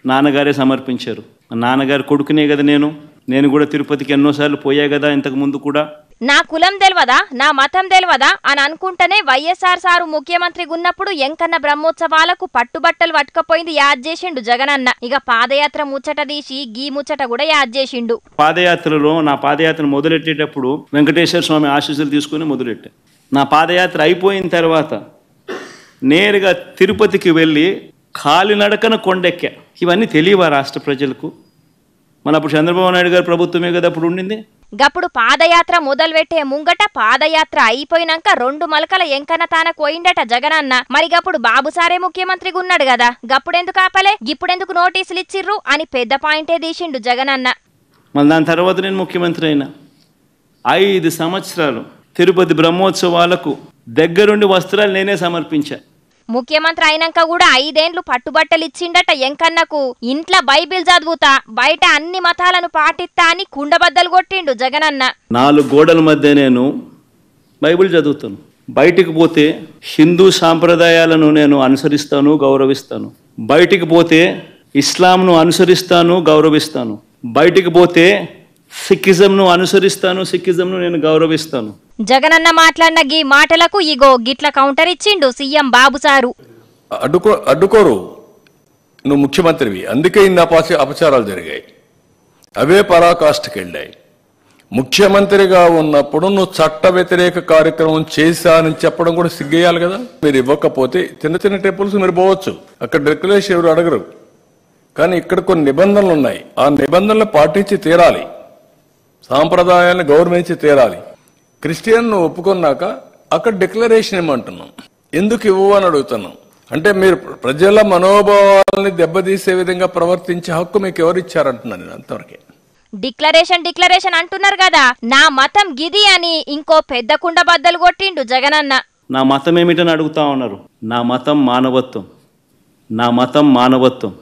S18: నాన్నగారే సమర్పించారు. నాన్నగారు కొడుకునే కదా నేను. నేను కూడా తిరుపతికి ఎన్నోసార్లు పోయా కదా ఇంతకు ముందు కూడా.
S2: నా కులం తెలియదా, నా మతం తెలియదా అని అనుకుంటేనే వైఎస్ఆర్ సారు ముఖ్యమంత్రిగా ఉన్నప్పుడు ఎంకన్న బ్రహ్మోత్సవాలకు పట్టుబట్టలు పట్టుకపోయింది యాద్ చేసిండు జగనన్న. ఇక పాదయాత్ర ముచ్చట తీసి గీ ముచ్చట కూడా యాద్ చేసిండు.
S18: పాదయాత్రలో నా పాదయాత్ర మొదలెట్టేటప్పుడు వెంకటేశ్వర స్వామి ఆశీస్సులు తీసుకుని మొదలెట్టా. నా పాదయాత్ర అయిపోయిన తర్వాత నేరుగా తిరుపతికి వెళ్ళి కాలినడకన కొండెక్కా. ఇవన్నీ తెలియవా రాష్ట్ర ప్రజలకు? మన అప్పుడు చంద్రబాబు నాయుడు గారు ప్రభుత్వమే కదా అప్పుడు ఉండింది.
S2: గప్పుడు పాదయాత్ర మొదలుపెట్టే ముంగట పాదయాత్ర అయిపోయినాక 2 మలకల ఎంకన్న తానకు పోయిండట జగనన్న. మరి గప్పుడు బాబు సారే ముఖ్యమంత్రిగా ఉన్నాడు కదా, గప్పుడెందుకు ఆపలే, ఇప్పుడెందుకు నోటీసులు ఇచ్చిర్రు అని పెద్ద పాయింటే తీసిండు జగనన్న.
S18: మళ్ళీ దాని తర్వాత నేను ముఖ్యమంత్రి అయినా 5 సంవత్సరాలు తిరుపతి బ్రహ్మోత్సవాలకు దగ్గరుండి వస్త్రాలు నేనే సమర్పించా.
S2: ముఖ్యమంత్రి అయినాక కూడా 5 ఏండ్లు పట్టుబట్టలు ఇచ్చిండట ఎంకన్నకు. ఇంట్లో బైబిల్ చదువుతా, బయట అన్ని మతాలను పాటిస్తా అని కుండబద్దలు కొట్టిండు జగనన్న.
S18: 4 గోడల మధ్య నేను బైబిల్ చదువుతాను. బయటికి పోతే హిందూ సాంప్రదాయాలను నేను అనుసరిస్తాను, గౌరవిస్తాను. బయటికి పోతే ఇస్లాంను అనుసరిస్తాను, గౌరవిస్తాను. బయటికి పోతే సిక్కిజంను అనుసరిస్తాను, సిక్కిజంను నేను గౌరవిస్తాను.
S2: జగనన్న మాట్లాడిన గీ మాటలకు ఇగో గిట్ల కౌంటర్ ఇచ్చిండు సీఎం బాబు సారు.
S19: అడ్డుకోరు, నువ్వు ముఖ్యమంత్రివి, అందుకే ఇన్ని అపచారాలు జరిగాయి, అవే పరాకాష్ఠకి వెళ్ళాయి. ముఖ్యమంత్రిగా ఉన్నప్పుడు నువ్వు చట్ట వ్యతిరేక కార్యక్రమం చేశానని చెప్పడం కూడా సిగ్గేయాలి కదా. మీరు ఇవ్వకపోతే చిన్న టెంపుల్స్ మీరు పోవచ్చు, అక్కడ డిక్లరేషన్ ఎవరు అడగరు. కానీ ఇక్కడ కొన్ని నిబంధనలు ఉన్నాయి, ఆ నిబంధనలు పాటించి తీరాలి, సాంప్రదాయాలను గౌరవించి తీరాలి. క్రిస్టియన్ను ఒప్పుకున్నాక అక్కడ డిక్లరేషన్ ఇవ్వమంటున్నాం, ఎందుకు ఇవ్వు అని అడుగుతున్నాం. అంటే మీరు ప్రజల మనోభావాలని దెబ్బతీసే విధంగా ప్రవర్తించే హక్కు మీకు ఎవరు ఇచ్చారంటున్నాను నేను అంతవరకే.
S2: డిక్లరేషన్ అంటున్నారు కదా, నా మతం గిది అని ఇంకో పెద్ద కుండ బద్దలు కొట్టిండు జగనన్న.
S18: నా మతం ఏమిటని అడుగుతా ఉన్నారు. నా మతం మానవత్వం, నా మతం మానవత్వం.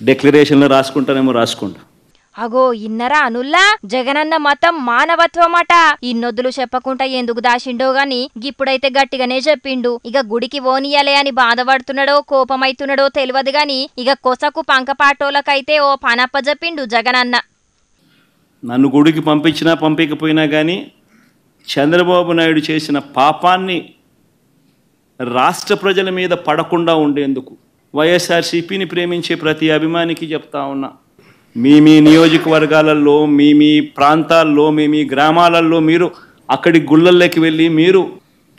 S18: డిక్లరేషన్లో రాసుకుంటానేమో రాసుకుంటా.
S2: అగో ఇన్నరా అనుల్లా, జగనన్న మతం మానవత్వమట. ఇన్నొద్దులు చెప్పకుండా ఎందుకు దాచిండో గాని గిప్పుడైతే గట్టిగానే చెప్పిండు. ఇక గుడికి ఓనియలే అని బాధపడుతున్నాడో కోపమైతున్నాడో తెలియదు గాని ఇక కొసకు పంకపాటోలకైతే ఓ పనప్ప చెప్పిండు జగనన్న.
S18: నన్ను గుడికి పంపించినా పంపించకపోయినా కానీ చంద్రబాబు నాయుడు చేసిన పాపాన్ని రాష్ట్ర ప్రజల మీద పడకుండా ఉండేందుకు వైఎస్ఆర్సీపీని ప్రేమించే ప్రతి అభిమానికి చెప్తా ఉన్నా, మీ నియోజకవర్గాలలో, మీ ప్రాంతాల్లో, మీ గ్రామాలలో మీరు అక్కడి గుళ్ళల్లోకి వెళ్ళి మీరు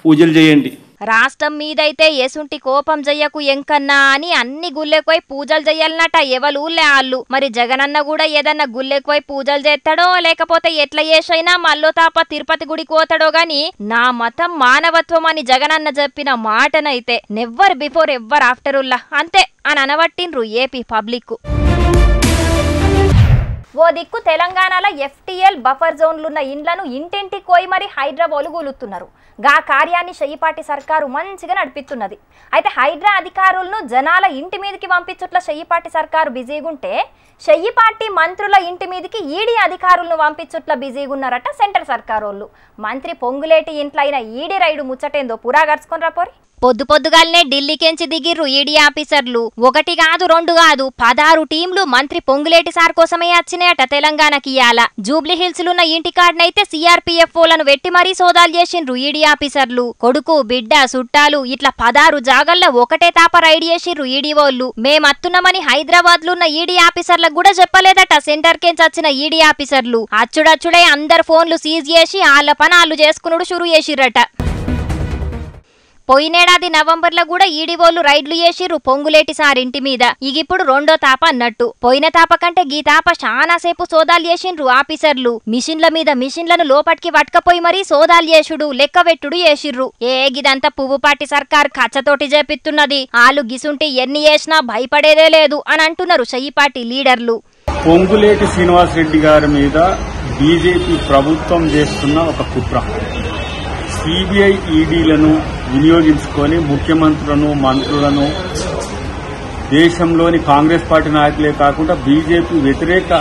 S18: పూజలు చేయండి.
S2: రాష్ట్రం మీదైతే ఎసుంటి కోపం చెయ్యకు ఎంకన్నా అని అన్ని గుళ్ళెకోయి పూజలు చెయ్యాలన్నట ఎవలూళ్ళే ఆళ్ళు. మరి జగనన్న కూడా ఏదన్నా గుళ్ళెకోయి పూజలు చేస్తాడో లేకపోతే ఎట్లా చేసైనా మల్లో తాప తిరుపతి గుడికి పోతాడో గాని నా మతం మానవత్వం అని జగనన్న చెప్పిన మాటనైతే నెవ్వర్ బిఫోర్ ఎవ్వర్ ఆఫ్టర్ ఉల్లా అంతే అని అనబట్టిండ్రు ఏపీ పబ్లిక్. ఓ దిక్కు తెలంగాణలో FTL బఫర్ జోన్లున్న ఇండ్లను ఇంటింటికి పోయి మరి హైదరాబాద్ కూలుతున్నారు. గా కార్యాన్ని చెయ్యిపాటి సర్కారు మంచిగా నడిపిస్తున్నది. అయితే హైడ్రా అధికారులను జనాల ఇంటి మీదకి పంపించుట్ల చెయ్యిపాటి సర్కారు బిజీగుంటే చెయ్యిపాటి మంత్రుల ఇంటి మీదకి ఈడీ అధికారులను పంపించుట్ల బిజీగున్నారట సెంట్రల్ సర్కారోళ్ళు. మంత్రి పొంగులేటి ఇంట్లో అయిన ఈడీ రైడు ముచ్చటేందో పురా గడుచుకొని రాపోరి. పొద్దుగాలనే ఢిల్లీకెంచి దిగిర్రు ఈడీ ఆఫీసర్లు. 1 కాదు 2 కాదు 16 టీంలు మంత్రి పొంగులేటి సార్ కోసమే వచ్చినాయట తెలంగాణకి. ఇయాల జూబ్లీ హిల్స్ లున్న ఇంటికాడనైతే CRPFలను వెట్టి మరీ సోదాలు చేసిండ్రు ఈడీ ఆఫీసర్లు. కొడుకు బిడ్డ చుట్టాలు ఇట్లా 16 జాగల్లో ఒకటే తాప రైడ్ చేసిండ్రు ఈడీ వాళ్ళు. మేమత్తున్నామని హైదరాబాద్ లున్న ఈడీ ఆఫీసర్లకు కూడా చెప్పలేదట సెంటర్ కెంచి వచ్చిన ఈడీ ఆఫీసర్లు. అచ్చుడచ్చుడే అందరు ఫోన్లు సీజ్ చేసి ఆళ్ల పని ఆళ్లు చేసుకునుడు షురు చేసిర్రట. పోయినేడాది నవంబర్లో కూడా ఈడీఓలు రైడ్లు చేసిర్రు పొంగులేటి సార్ ఇంటి మీద. ఇగిప్పుడు 2వ తాప అన్నట్టు. పోయిన తాప కంటే గీ తాప చాలాసేపు సోదాలు చేసిండ్రు ఆఫీసర్లు. మిషన్ల మీద మిషన్లను లోపటికి పట్టుకపోయి మరీ సోదాలు చేసుడు లెక్కవెట్టుడు చేసిర్రు. గిదంతా పువ్వుపాటి సర్కార్ కచ్చతోటి చేపిస్తున్నది. ఆలు గిసుంటి ఎన్ని చేసినా భయపడేదే లేదు అని అంటున్నారు చెయ్యిపాటి లీడర్లు.
S20: పొంగులేటి శ్రీనివాస్ రెడ్డి గారి మీద బీజేపీ ప్రభుత్వం చేస్తున్న ఒక కుట్ర. సిబిఐ ఈడీలను వినియోగించుకొని ముఖ్యమంత్రులను మంత్రులను దేశంలోని కాంగ్రెస్ పార్టీ నాయకులే కాకుండా బీజేపీ వ్యతిరేక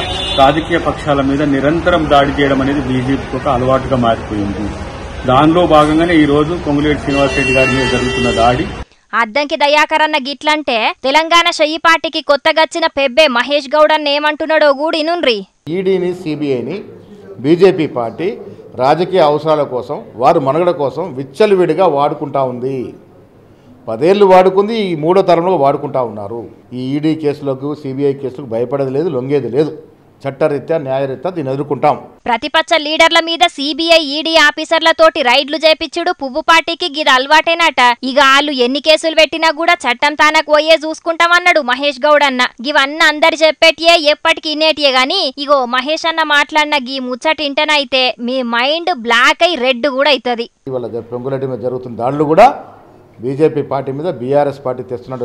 S20: రాజకీయ పక్షాల మీద నిరంతరం దాడి చేయడం అనేది బీజేపీకి ఒక అలవాటుగా మారిపోయింది. దానిలో భాగంగానే ఈ రోజు పొంగులేటి శ్రీనివాస్ రెడ్డి గారి మీద జరుగుతున్న దాడి.
S2: అద్దంకి దయాకర్ అన్న గిట్లంటే తెలంగాణ చెయ్యిపాటికి కొత్తగచ్చిన పెబ్బే మహేష్ గౌడ్ అన్న ఏమంటున్నాడో గూడినుండ్రి.
S21: ఈడీని సిబిఐని బీజేపీ పార్టీ రాజకీయ అవసరాల కోసం వారు మనుగడ కోసం విచ్చలవిడిగా వాడుకుంటా ఉంది. 10 ఏళ్ళు వాడుకుంది, ఈ 3వ తరంలో వాడుకుంటా ఉన్నారు. ఈ ఈడీ కేసులకు సిబిఐ కేసులకు భయపడేది లేదు, లొంగేది లేదు. చట్టరీత్యా న్యాయరీత్యా దీన్ని ఎదుర్కొంటాం.
S2: ప్రతిపక్ష లీడర్ల మీద సిబిఐ ఈడీ ఆఫీసర్లతోటి రైడ్లు చేపించుడు పువ్వు పార్టీకి గిది అలవాటేనట. ఇక వాళ్ళు ఎన్ని కేసులు పెట్టినా కూడా చట్టం తానకు పోయే చూసుకుంటామన్నాడు మహేష్ గౌడ్ అన్న. ఇవన్నీ అందరు చెప్పేటియే, ఎప్పటికి ఇనేటియే గాని ఇగో మహేష్ అన్న మాట్లాడిన గీ ముచ్చట ఇంటనైతే మీ మైండ్ బ్లాక్ అయి రెడ్ కూడా అవుతుంది.
S21: ఇవాళ పొంగులేటి మీద జరుగుతున్న దాడులు కూడా బీజేపీ పార్టీ మీద బీఆర్ఎస్ పార్టీ తెస్తున్న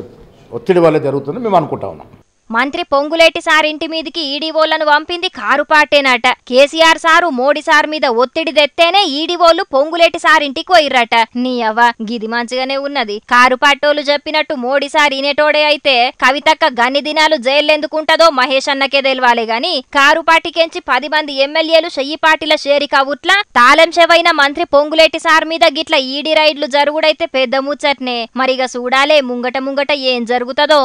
S21: ఒత్తిడి వల్లే జరుగుతుంది మేము అనుకుంటా ఉన్నాం.
S2: మంత్రి పొంగులేటి సార్ ఇంటి మీదికి ఈడీఓలను పంపింది కారు పార్టీనట. కేసీఆర్ సారు మోడీ సార్ మీద ఒత్తిడి తెత్తేనే ఈడీఓలు పొంగులేటి సార్ ఇంటికి పోయిర్రట. నీ అవ్వ గిది మంచిగానే ఉన్నది. కారు పార్టోలు చెప్పినట్టు మోడీ సార్ ఇనేటోడే అయితే కవితక్క గన్ని దినాలు జైల్లెందుకుంటదో మహేష్ అన్నకే తెలవాలే గాని కారు పార్టీకెంచి 10 మంది ఎమ్మెల్యేలు చెయ్యి పార్టీల షేరి కవుట్ల తాళం చెవైన మంత్రి పొంగులేటి సార్ మీద గిట్ల ఈడీ రైడ్లు జరుగుడైతే పెద్ద ముచ్చట్నే. మరిగా చూడాలే ముంగట ఏం జరుగుతుందో.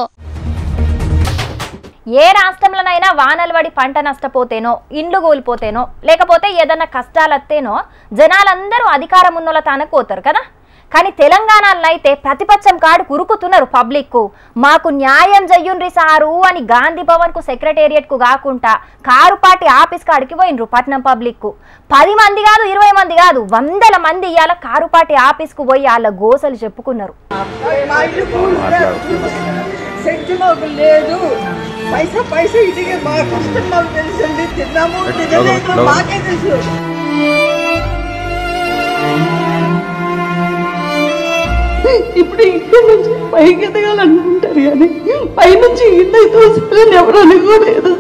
S15: ఏ రాష్ట్రంలోనైనా వానలు పడి పంట నష్టపోతేనో, ఇండ్లు కూలిపోతేనో, లేకపోతే ఏదన్నా కష్టాలత్తేనో జనాలందరూ అధికారం ఉన్నోళ్ళ తానకు పోతారు కదా. కానీ తెలంగాణలో అయితే ప్రతిపక్షం కాడు కురుకుతున్నారు పబ్లిక్. మాకు న్యాయం చెయ్యుండ్రి సారు అని గాంధీ భవన్ కు సెక్రటేరియట్ కు కాకుండా కారు పార్టీ ఆఫీస్ కాడికి పోయినరు పట్నం పబ్లిక్. 10 మంది కాదు, 20 మంది కాదు, 100 మంది ఇవాళ కారు పార్టీ ఆఫీస్ కు పోయి వాళ్ళ గోసలు చెప్పుకున్నారు.
S22: పైసా ఇదిగే మా కష్టం మాకు తెలుసండి. తిన్నాము తినలేదు మాకే తెలుసు. ఇప్పుడు ఇక్కడ నుంచి పైకి ఎదగాలనుకుంటారు కానీ పైనుంచి ఇంత తోసాలని ఎవరు అనుకోలేదు.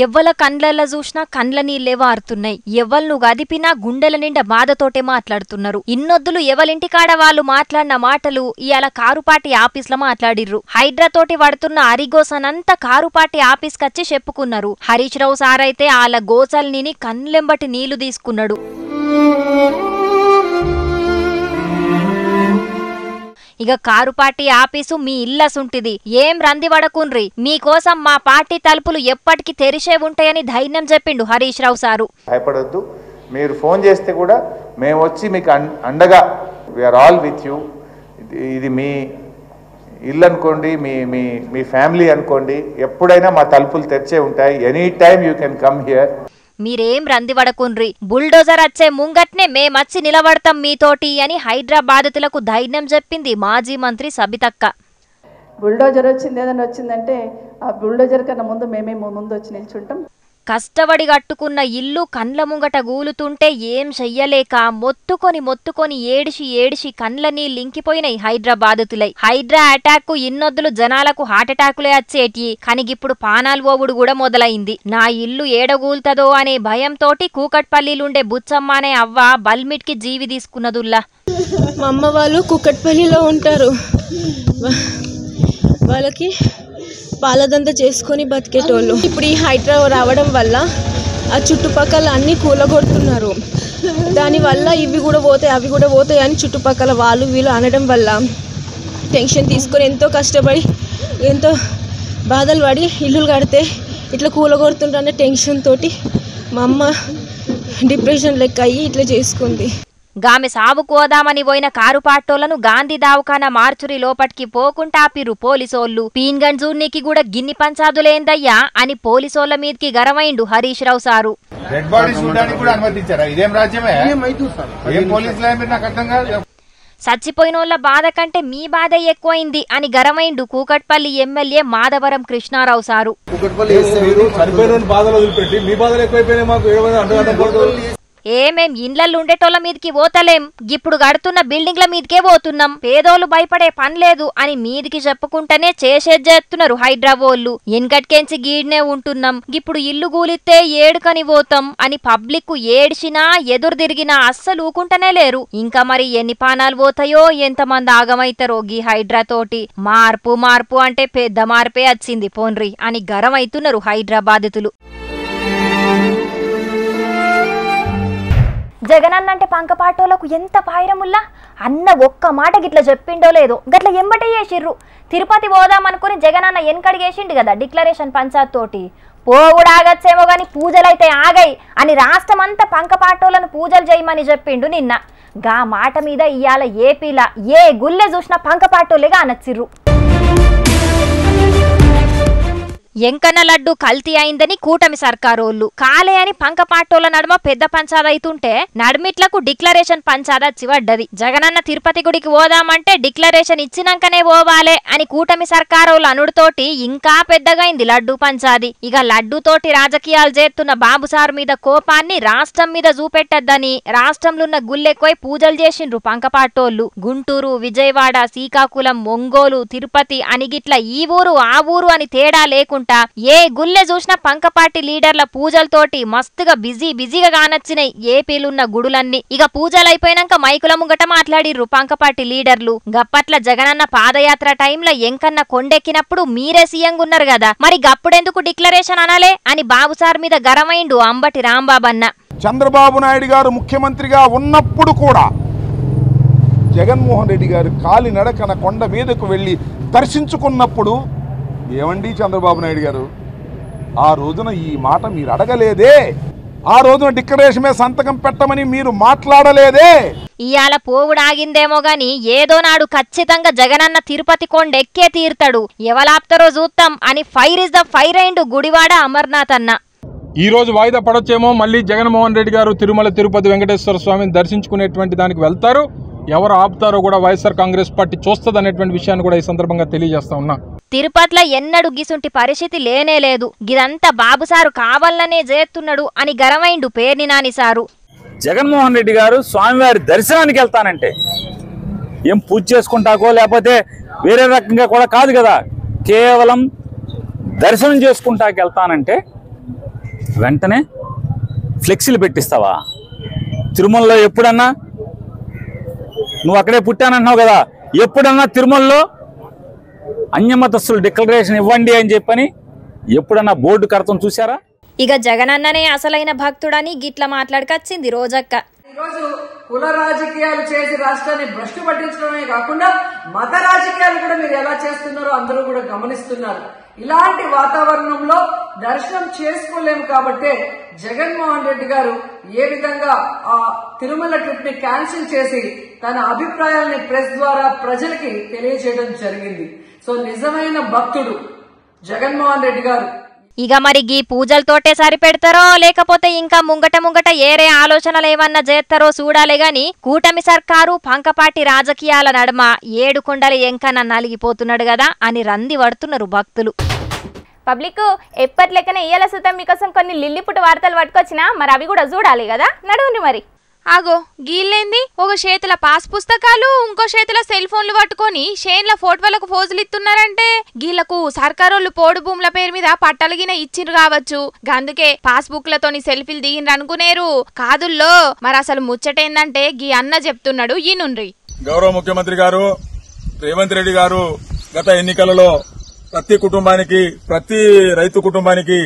S2: ఎవ్వల కండ్లల్ల చూసినా కండ్ల నీళ్లే వారుతున్నాయి. ఎవ్వలను గదిపినా గుండెల నిండా బాధతోటే మాట్లాడుతున్నారు. ఇన్నొద్దులు ఎవలింటికాడ వాళ్ళు మాట్లాడిన మాటలు ఇయాల కారుపాటి ఆఫీస్ లో మాట్లాడిర్రు. హైడ్రాతోటి పడుతున్న అరిగోసనంతా కారుపాటి ఆఫీస్ కచ్చి చెప్పుకున్నారు. హరీష్ రావు సార్ అయితే వాళ్ళ గోసల్ని కళ్ళెంబటి నీళ్లు తీసుకున్నాడు. ఇక కారు పార్టీ ఆఫీసు మీ ఇల్లసుంటిది, ఏం రంది వడకుండ్రి, మీకోసం మా పార్టీ తలుపులు ఎప్పటికీ తెరిచే ఉంటాయని ధైర్యం చెప్పిండు హరీష్ రావు సారు.
S11: భయపడొద్దు, మీరు ఫోన్ చేస్తే కూడా మేము వచ్చి మీకు అండగా వీఆర్ ఆల్ విత్ యూ. ఇది మీ ఇల్లు అనుకోండి, మీ మీ మీ ఫ్యామిలీ అనుకోండి, ఎప్పుడైనా మా తలుపులు తెరిచే ఉంటాయి. Any time you can come here.
S2: మీరేం రంది వడకుండ్రి, బుల్డోజర్ వచ్చే ముంగట్నే మేమచ్చి నిలబడతాం మీతోటి అని హైదరాబాదులకు ధైర్యం చెప్పింది మాజీ మంత్రి సబితక్క.
S22: బుల్డోజర్ వచ్చింది, ఏదైనా వచ్చిందంటే ఆ బుల్డోజర్ కన్నా ముందు మేమే ముందు వచ్చి నిల్చుంటాం.
S2: కష్టపడి కట్టుకున్న ఇల్లు కండ్ల ముంగట గూలుతుంటే ఏం చెయ్యలేక మొత్తుకొని ఏడిసి కండ్ల నీళ్ళింకిపోయినాయి హైదరాబాదుతులై. హైడ్రా అటాక్ కు ఇన్నొద్దులు జనాలకు హార్ట్ అటాకులే వచ్చేటి, కనిగిప్పుడు పానాలు ఓవుడు కూడా మొదలైంది. నా ఇల్లు ఏడగూలుతదో అనే భయంతోటి కూకట్పల్లిలుండే బుచ్చమ్మ అనే అవ్వ బల్మిట్కి జీవి తీసుకున్నదుల్లా.
S23: మా అమ్మ వాళ్ళు కూకట్పల్లిలో ఉంటారు. వాళ్ళకి పాలదంత చేసుకొని బతికేటోళ్ళు. ఇప్పుడు ఈ హైడ్రా రావడం వల్ల ఆ చుట్టుపక్కల అన్నీ కూలగొడుతున్నారు. దానివల్ల ఇవి కూడా పోతాయి అవి కూడా పోతాయి అని చుట్టుపక్కల వాళ్ళు వీళ్ళు అనడం వల్ల టెన్షన్ తీసుకొని ఎంతో కష్టపడి ఎంతో బాధలు పడి ఇల్లులు కడితే ఇట్లా కూలగొడుతుంటారనే టెన్షన్ తోటి మా అమ్మ డిప్రెషన్ లెక్క అయ్యి ఇట్లా చేసుకుంది.
S2: గామె సావుకోదామని పోయిన కారు పాటోలను గాంధీ దావఖానా మార్చురి లోపటికి పోకుంటాపిరు పోలీసోళ్లు. పీన్గంజ్ జూన్నీకి కూడా గిన్ని పంచాదులేందయ్యా అని పోలీసోళ్ల మీదకి గరమైండు Harish Rao sir.
S11: Dead body చూడడానికి కూడా అనుమతించారా? ఇదేం రాజ్యమే? ఏం పోలీసులే మీరు? నాకు అర్థం కాదు.
S2: చచ్చిపోయినోళ్ల బాధ కంటే మీ బాధ ఎక్కువైంది అని గరమైండు కూకట్పల్లి ఎమ్మెల్యే మాధవరం కృష్ణారావు సారు. ఏమేం ఇండ్లల్లో ఉండేటోళ్ల మీదకి పోతలేం, ఇప్పుడు కడుతున్న బిల్డింగ్ల మీదకే పోతున్నాం, పేదోళ్ళు భయపడే పని లేదు అని మీదికి చెప్పుకుంటేనే చేసేది చేస్తున్నారు హైదరాబాద్లు. ఎన్కట్కెంచి గీడ్నే ఉంటున్నాం, ఇప్పుడు ఇల్లు గూలితే ఏడుకని పోతాం అని పబ్లిక్ ఏడ్చినా ఎదురు తిరిగినా అస్సలు ఊకుంటనే లేరు. ఇంకా మరి ఎన్ని పానాలు పోతాయో, ఎంతమంది ఆగమైతారో గీ హైడ్రా తోటి. మార్పు అంటే పెద్ద మార్పే వచ్చింది పోన్రి అని గరమైతున్నారు హైదరాబాదులు.
S15: జగనన్న అంటే పంకపాటోలకు ఎంత పాయిరముల్లా అన్న ఒక్క మాట గిట్ల చెప్పిండో లేదో గట్ల ఎంబటే చేసిర్రు. తిరుపతి పోదామనుకుని జగనన్న వెనకడిగేసిండు కదా డిక్లరేషన్ పంచాయత్ తోటి. పోగుడు ఆగచ్చేమో గాని పూజలైతే ఆగాయి అని రాష్ట్రమంతా పంకపాటోలను పూజలు చేయమని చెప్పిండు నిన్న. గా మాట మీద ఇయాల ఏపీలా ఏ గుల్లె చూసినా పంకపాటోలేగా అనచ్చిర్రు.
S2: ఎంకన్న లడ్డు కల్తీ అయిందని కూటమి సర్కారోళ్ళు కాలే అని పంకపాటోల నడుమ పెద్ద పంచాదైతుంటే నడుమిట్లకు డిక్లరేషన్ పంచాదచ్చి వడ్డది. జగనన్న తిరుపతి గుడికి పోదామంటే డిక్లరేషన్ ఇచ్చినాకనే పోవాలే అని కూటమి సర్కారోళ్ళు అనుడితోటి ఇంకా పెద్దగైంది లడ్డు పంచాది. ఇక లడ్డుతోటి రాజకీయాలు చేస్తున్న బాబుసార్ మీద కోపాన్ని రాష్ట్రం మీద చూపెట్టద్దని రాష్ట్రంలో ఉన్న గుల్లెక్కువై పూజలు చేసిండ్రు పంకపాటోళ్ళు. గుంటూరు, విజయవాడ, శ్రీకాకుళం, ఒంగోలు, తిరుపతి అనిగిట్ల ఈ ఊరు ఆ ఊరు అని తేడా లేకుండా ఏ గుల్లె చూసినా పంకపాటి లీడర్ల పూజలతోటి మస్తుగా బిజీగా కానొచ్చినాయి ఏపీలున్న గుడులన్నీ. ఇక పూజలైపోయినాక మైకుల ముంగట మాట్లాడిర్రు పంకపాటి లీడర్లు. గప్పట్ల జగనన్న పాదయాత్ర టైంలో ఎంకన్న కొండెక్కినప్పుడు మీరే సీఎంగా ఉన్నారు కదా, మరి గప్పుడెందుకు డిక్లరేషన్ అనాలే అని బాబుసార్ మీద గరమైండు అంబటి రాంబాబన్న.
S4: చంద్రబాబు నాయుడు గారు ముఖ్యమంత్రిగా ఉన్నప్పుడు కూడా జగన్మోహన్ రెడ్డి గారు కాలి నడకన కొండ మీదకు వెళ్ళి దర్శించుకున్నప్పుడు ఏమండి చంద్రబాబు నాయుడు గారు ఆ రోజున ఈ మాట మీరు అడగలేదే, ఆ రోజున డిక్లరేషన్ మీద సంతకం పెట్టమని మీరు మాట్లాడలేదే.
S2: ఇయాల పోవుడు ఆగిందేమో గాని ఏదో నాడు ఖచ్చితంగా జగనన్న తిరుపతి కొండ ఎక్కే తీరుతాడు, ఎవలాప్తారో చూస్తాం అని ఫైర్ ఇస్ ద ఫైర్ అయిండు గుడివాడ అమర్నాథ్ అన్న.
S6: ఈ రోజు వాయిదా పడొచ్చేమో, మళ్ళీ జగన్మోహన్ రెడ్డి గారు తిరుమల తిరుపతి వెంకటేశ్వర స్వామిని దర్శించుకునేటువంటి దానికి వెళ్తారు. ఎవరు ఆపుతారో కూడా వైఎస్ఆర్ కాంగ్రెస్ పార్టీ చూస్తుంది అనేటువంటి విషయాన్ని కూడా ఈ సందర్భంగా తెలియజేస్తా ఉన్నా.
S2: తిరుపతిలో ఎన్నడు గిసుంటి పరిస్థితి లేనే లేదు, గిదంతా బాబుసారు కావాలనే చేస్తున్నాడు అని గరమైండు పేర్ని నాని సారు.
S7: జగన్మోహన్ రెడ్డి గారు స్వామివారి దర్శనానికి వెళ్తానంటే ఏం పూజ చేసుకుంటాకో లేకపోతే వేరే రకంగా కూడా కాదు కదా, కేవలం దర్శనం చేసుకుంటాకి వెళ్తానంటే వెంటనే ఫ్లెక్సీలు పెట్టిస్తావా? తిరుమలలో ఎప్పుడన్నా నువ్వు అక్కడే పుట్టానంటున్నావు కదా, ఎప్పుడన్నా తిరుమలలో అన్యమతస్తులు డిక్లరేషన్ ఇవ్వండి అని చెప్పని ఎప్పుడన్నా బోర్డు కడతాం చూసారా?
S2: ఇక జగనన్ననే అసలైన భక్తుడని గిట్ల మాట్లాడకొచ్చింది రోజక్క.
S24: ఈరోజు కుల రాజకీయాలు చేసి రాష్ట్రాన్ని భ్రష్టు పట్టించడమే కాకుండా మత రాజకీయాలు కూడా మీరు ఎలా చేస్తున్నారో అందరూ కూడా గమనిస్తున్నారు. ఇలాంటి వాతావరణంలో దర్శనం చేసుకోలేము కాబట్టే జగన్మోహన్ రెడ్డి గారు ఏ విధంగా ఆ తిరుమల ట్రిప్ ని క్యాన్సిల్ చేసి తన అభిప్రాయాలని ప్రెస్ ద్వారా ప్రజలకి తెలియజేయడం జరిగింది. సో నిజమైన భక్తుడు జగన్మోహన్ రెడ్డి గారు.
S2: ఇక మరి గీ పూజలతోటే సరిపెడతారో లేకపోతే ఇంకా ముంగట ఏరే ఆలోచనలు ఏమన్నా చేస్తారో చూడాలే గాని కూటమి సర్కారు పంకపాటి రాజకీయాల నడుమ ఏడుకొండల ఎంకన్న నలిగిపోతున్నాడు కదా అని రంది పడుతున్నారు భక్తులు.
S1: పబ్లిక్ ఎప్పటి లెక్కనే ఇయ్యాల సుతం మీకోసం కొన్ని లిల్లిపుట్టు వార్తలు పట్టుకొచ్చినా మరి అవి కూడా చూడాలి కదా, నడువుండి మరి.
S25: ఆగో గీళ్ళేంది, ఒక చేతుల పాస్ పుస్తకాలు ఇంకో చేతుల సెల్ ఫోన్లు పట్టుకొని షేన్ల ఫోటోలకు ఫోజులు ఇస్తున్నారంటే గీళ్లకు సర్కారోళ్ళు పోడు భూముల పేరు మీద పట్టాలగిన ఇచ్చిండ్రు కావచ్చు, అందుకే పాస్బుక్ లతోని సెల్ఫీలు దిగిండ్రు అనుకునేరు కాదుల్లో. మరి అసలు ముచ్చటేందంటే గీ అన్న చెప్తున్నాడు ఈనుండ్రి.
S3: గౌరవ ముఖ్యమంత్రి గారు రేవంత్ రెడ్డి గారు గత ఎన్నికలలో ప్రతి రైతు కుటుంబానికి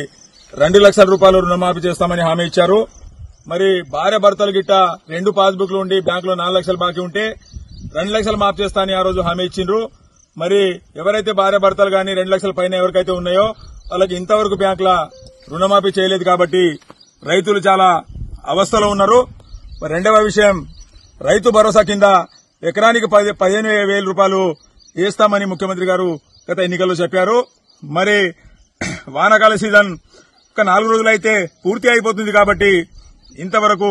S3: 2 లక్షల రూపాయలు రుణమాఫీ చేస్తామని హామీ ఇచ్చారు. మరి భార్య భర్తలు గిట్ట 2 పాస్బుక్లు ఉండి బ్యాంకులో 4 లక్షలు బాకీ ఉంటే 2 లక్షలు మాఫీ చేస్తా అని ఆ రోజు హామీ ఇచ్చిండ్రు. మరి ఎవరైతే భార్య భర్తలు గాని 2 లక్షల పైన ఎవరికైతే ఉన్నాయో వాళ్ళకి ఇంతవరకు బ్యాంకుల రుణమాఫీ చేయలేదు కాబట్టి రైతులు చాలా అవస్థలో ఉన్నారు. రెండవ విషయం, రైతు భరోసా కింద ఎకరానికి 15,000 రూపాయలు వేస్తామని ముఖ్యమంత్రి గారు గత ఎన్నికల్లో చెప్పారు. మరి వానాకాల సీజన్ ఒక 4 రోజులైతే పూర్తి అయిపోతుంది కాబట్టి ఇంతవరకు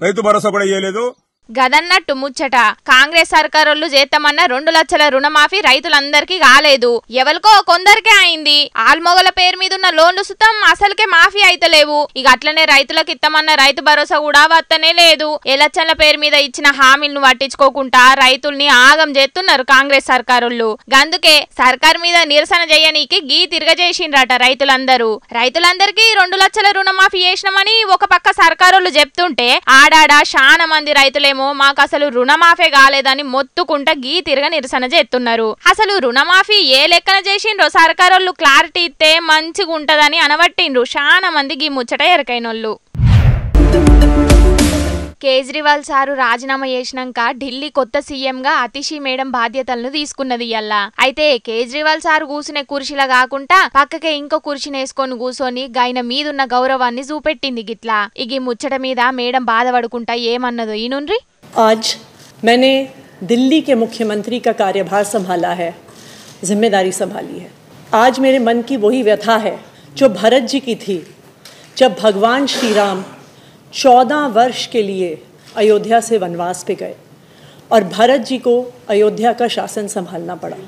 S3: రైతు భరోసా కూడా ఇవ్వలేదు.
S25: గదన్నట్టు ముచ్చట కాంగ్రెస్ సర్కారోళ్ళు చేస్తామన్న 2 లక్షల రుణమాఫీ రైతులందరికీ కాలేదు, ఎవరికో కొందరికే అయింది. ఆల్మొగల పేరు మీద ఉన్న లోన్లు సుతం అసలుకే మాఫీ అయితలేవు. ఇక అట్లనే రైతులకు ఇస్తామన్న రైతు భరోసా కూడా వత్తనే లేదు. ఎలక్షన్ల పేరు మీద ఇచ్చిన హామీలను పట్టించుకోకుండా రైతుల్ని ఆగం చేస్తున్నారు కాంగ్రెస్ సర్కారోళ్ళు. అందుకే సర్కార్ మీద నిరసన చేయనీకి గీ తిరగజేసిండ్రట రైతులందరికీ 2 లక్షల రుణమాఫీ చేసినామని ఒక పక్క సర్కారోళ్ళు చెప్తుంటే ఆడాడా చాలా మంది రైతులే మాకు అసలు రుణమాఫీ కాలేదని మొత్తుకుంటా గీ తిరగ నిరసన చేస్తున్నారు. అసలు రుణమాఫీ ఏ లెక్కన చేసిండ్రో సర్కారోళ్ళు క్లారిటీ ఇస్తే మంచిగా ఉంటదని అనబట్టిండ్రు చాలా మంది గీ ముచ్చట ఎరకైనోళ్ళు. కేజ్రీవాల్ సారు రాజీనామా చేసినాక ఢిల్లీ కొత్త సీఎంగా అతిషి మేడం బాధ్యతలను తీసుకున్నది ఇయ్యాల. అయితే కేజ్రీవాల్ సారు కూసునే కుర్చీలా కాకుండా పక్కకే ఇంకో కుర్చీని వేసుకొని కూసోని గాయన మీదున్న గౌరవాన్ని చూపెట్టింది గిట్లా. ఇగి ముచ్చట మీద మేడం బాధపడుకుంటా ఏమన్నదో ఈనుండ్రి.
S8: आज मैंने दिल्ली के मुख्यमंत्री का कार्यभार संभाला है, जिम्मेदारी संभाली है. आज मेरे मन की वही व्यथा है जो भरत जी की थी जब भगवान श्री राम 14 वर्ष के लिए अयोध्या से वनवास पे गए और भरत जी को अयोध्या का शासन संभालना पड़ा.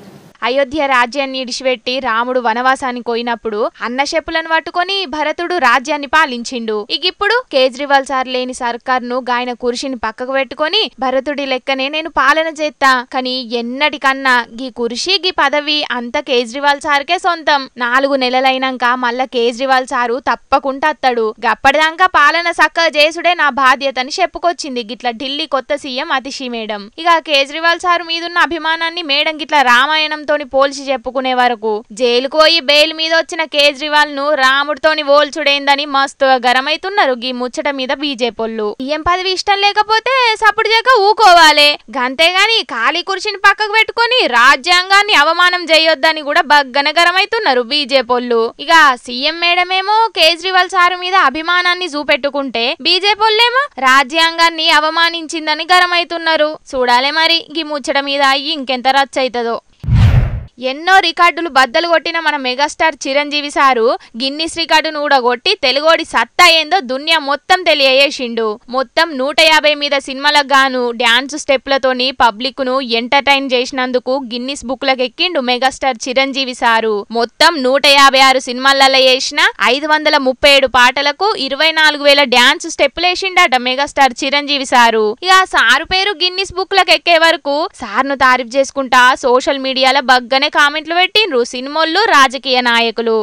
S25: అయోధ్య రాజ్యాన్ని ఇడిచిపెట్టి రాముడు వనవాసానికి పోయినప్పుడు అన్న చెప్పులను పట్టుకొని భరతుడు రాజ్యాన్ని పాలించిండు. ఇగిప్పుడు కేజ్రీవాల్ సార్ లేని సర్కార్ను గాయన కుర్చీని పక్కకు పెట్టుకొని భరతుడి లెక్కనే నేను పాలన చేస్తా, కానీ ఎన్నటికన్నా గీ కుర్చీ గీ పదవి అంత కేజ్రీవాల్ సార్కే సొంతం. 4 నెలలైనాక మళ్ళా కేజ్రీవాల్ సారు తప్పకుండా అత్తాడు. గప్పటిదాకా పాలన సక్కగా చేసుడే నా బాధ్యత అని చెప్పుకొచ్చింది గిట్లా ఢిల్లీ కొత్త సీఎం అతిషి మేడం. ఇక కేజ్రీవాల్ సారు మీదున్న అభిమానాన్ని మేడం గిట్లా రామాయణం పోల్చి చెప్పుకునే వరకు జైలుకు పోయి బెయిల్ మీద వచ్చిన కేజ్రీవాల్ ను రాముడితోని పోల్చుడేందని మస్తుగా గరమైతున్నారు గీ ముచ్చట మీద బీజేపీలు. సీఎం పదవి ఇష్టం లేకపోతే సప్పుడు చేక ఊకోవాలి, గంతేగాని ఖాళీ కుర్చీని పక్కకు పెట్టుకొని రాజ్యాంగాన్ని అవమానం చేయొద్దని కూడా బగ్గన గరమైతున్నారు బీజేపీలు. ఇక సీఎం మేడమేమో కేజ్రీవాల్ సారు మీద అభిమానాన్ని చూపెట్టుకుంటే బీజేపీలేమో రాజ్యాంగాన్ని అవమానించిందని గరమైతున్నారు. చూడాలే మరి గీ ముచ్చట మీద ఇంకెంత రచ్చైతదో. ఎన్నో రికార్డులు బద్దలు కొట్టిన మన మెగాస్టార్ చిరంజీవి సారు గిన్నిస్ రికార్డును ఊడగొట్టి తెలుగోడి సత్తా ఏందో దునియా మొత్తం తెలియజేసిండు. మొత్తం 150 మీద సినిమాలకు గాను డాన్స్ స్టెప్లతోని పబ్లిక్ ను ఎంటర్టైన్ చేసినందుకు గిన్నిస్ బుక్లకు ఎక్కిండు మెగాస్టార్ చిరంజీవి సారు. మొత్తం 156 సినిమాలలో వేసిన 537 పాటలకు 24,000 డాన్స్ స్టెప్పులు వేసిండట మెగాస్టార్ చిరంజీవి సారు. ఇక సారు పేరు గిన్నిస్ బుక్లకు ఎక్కే వరకు సార్ను తారీఫ్ చేసుకుంటా సోషల్ మీడియాలో బగ్గనే కామెంట్లు పెట్టిండ్రు సినిమాల్లో రాజకీయ నాయకులు.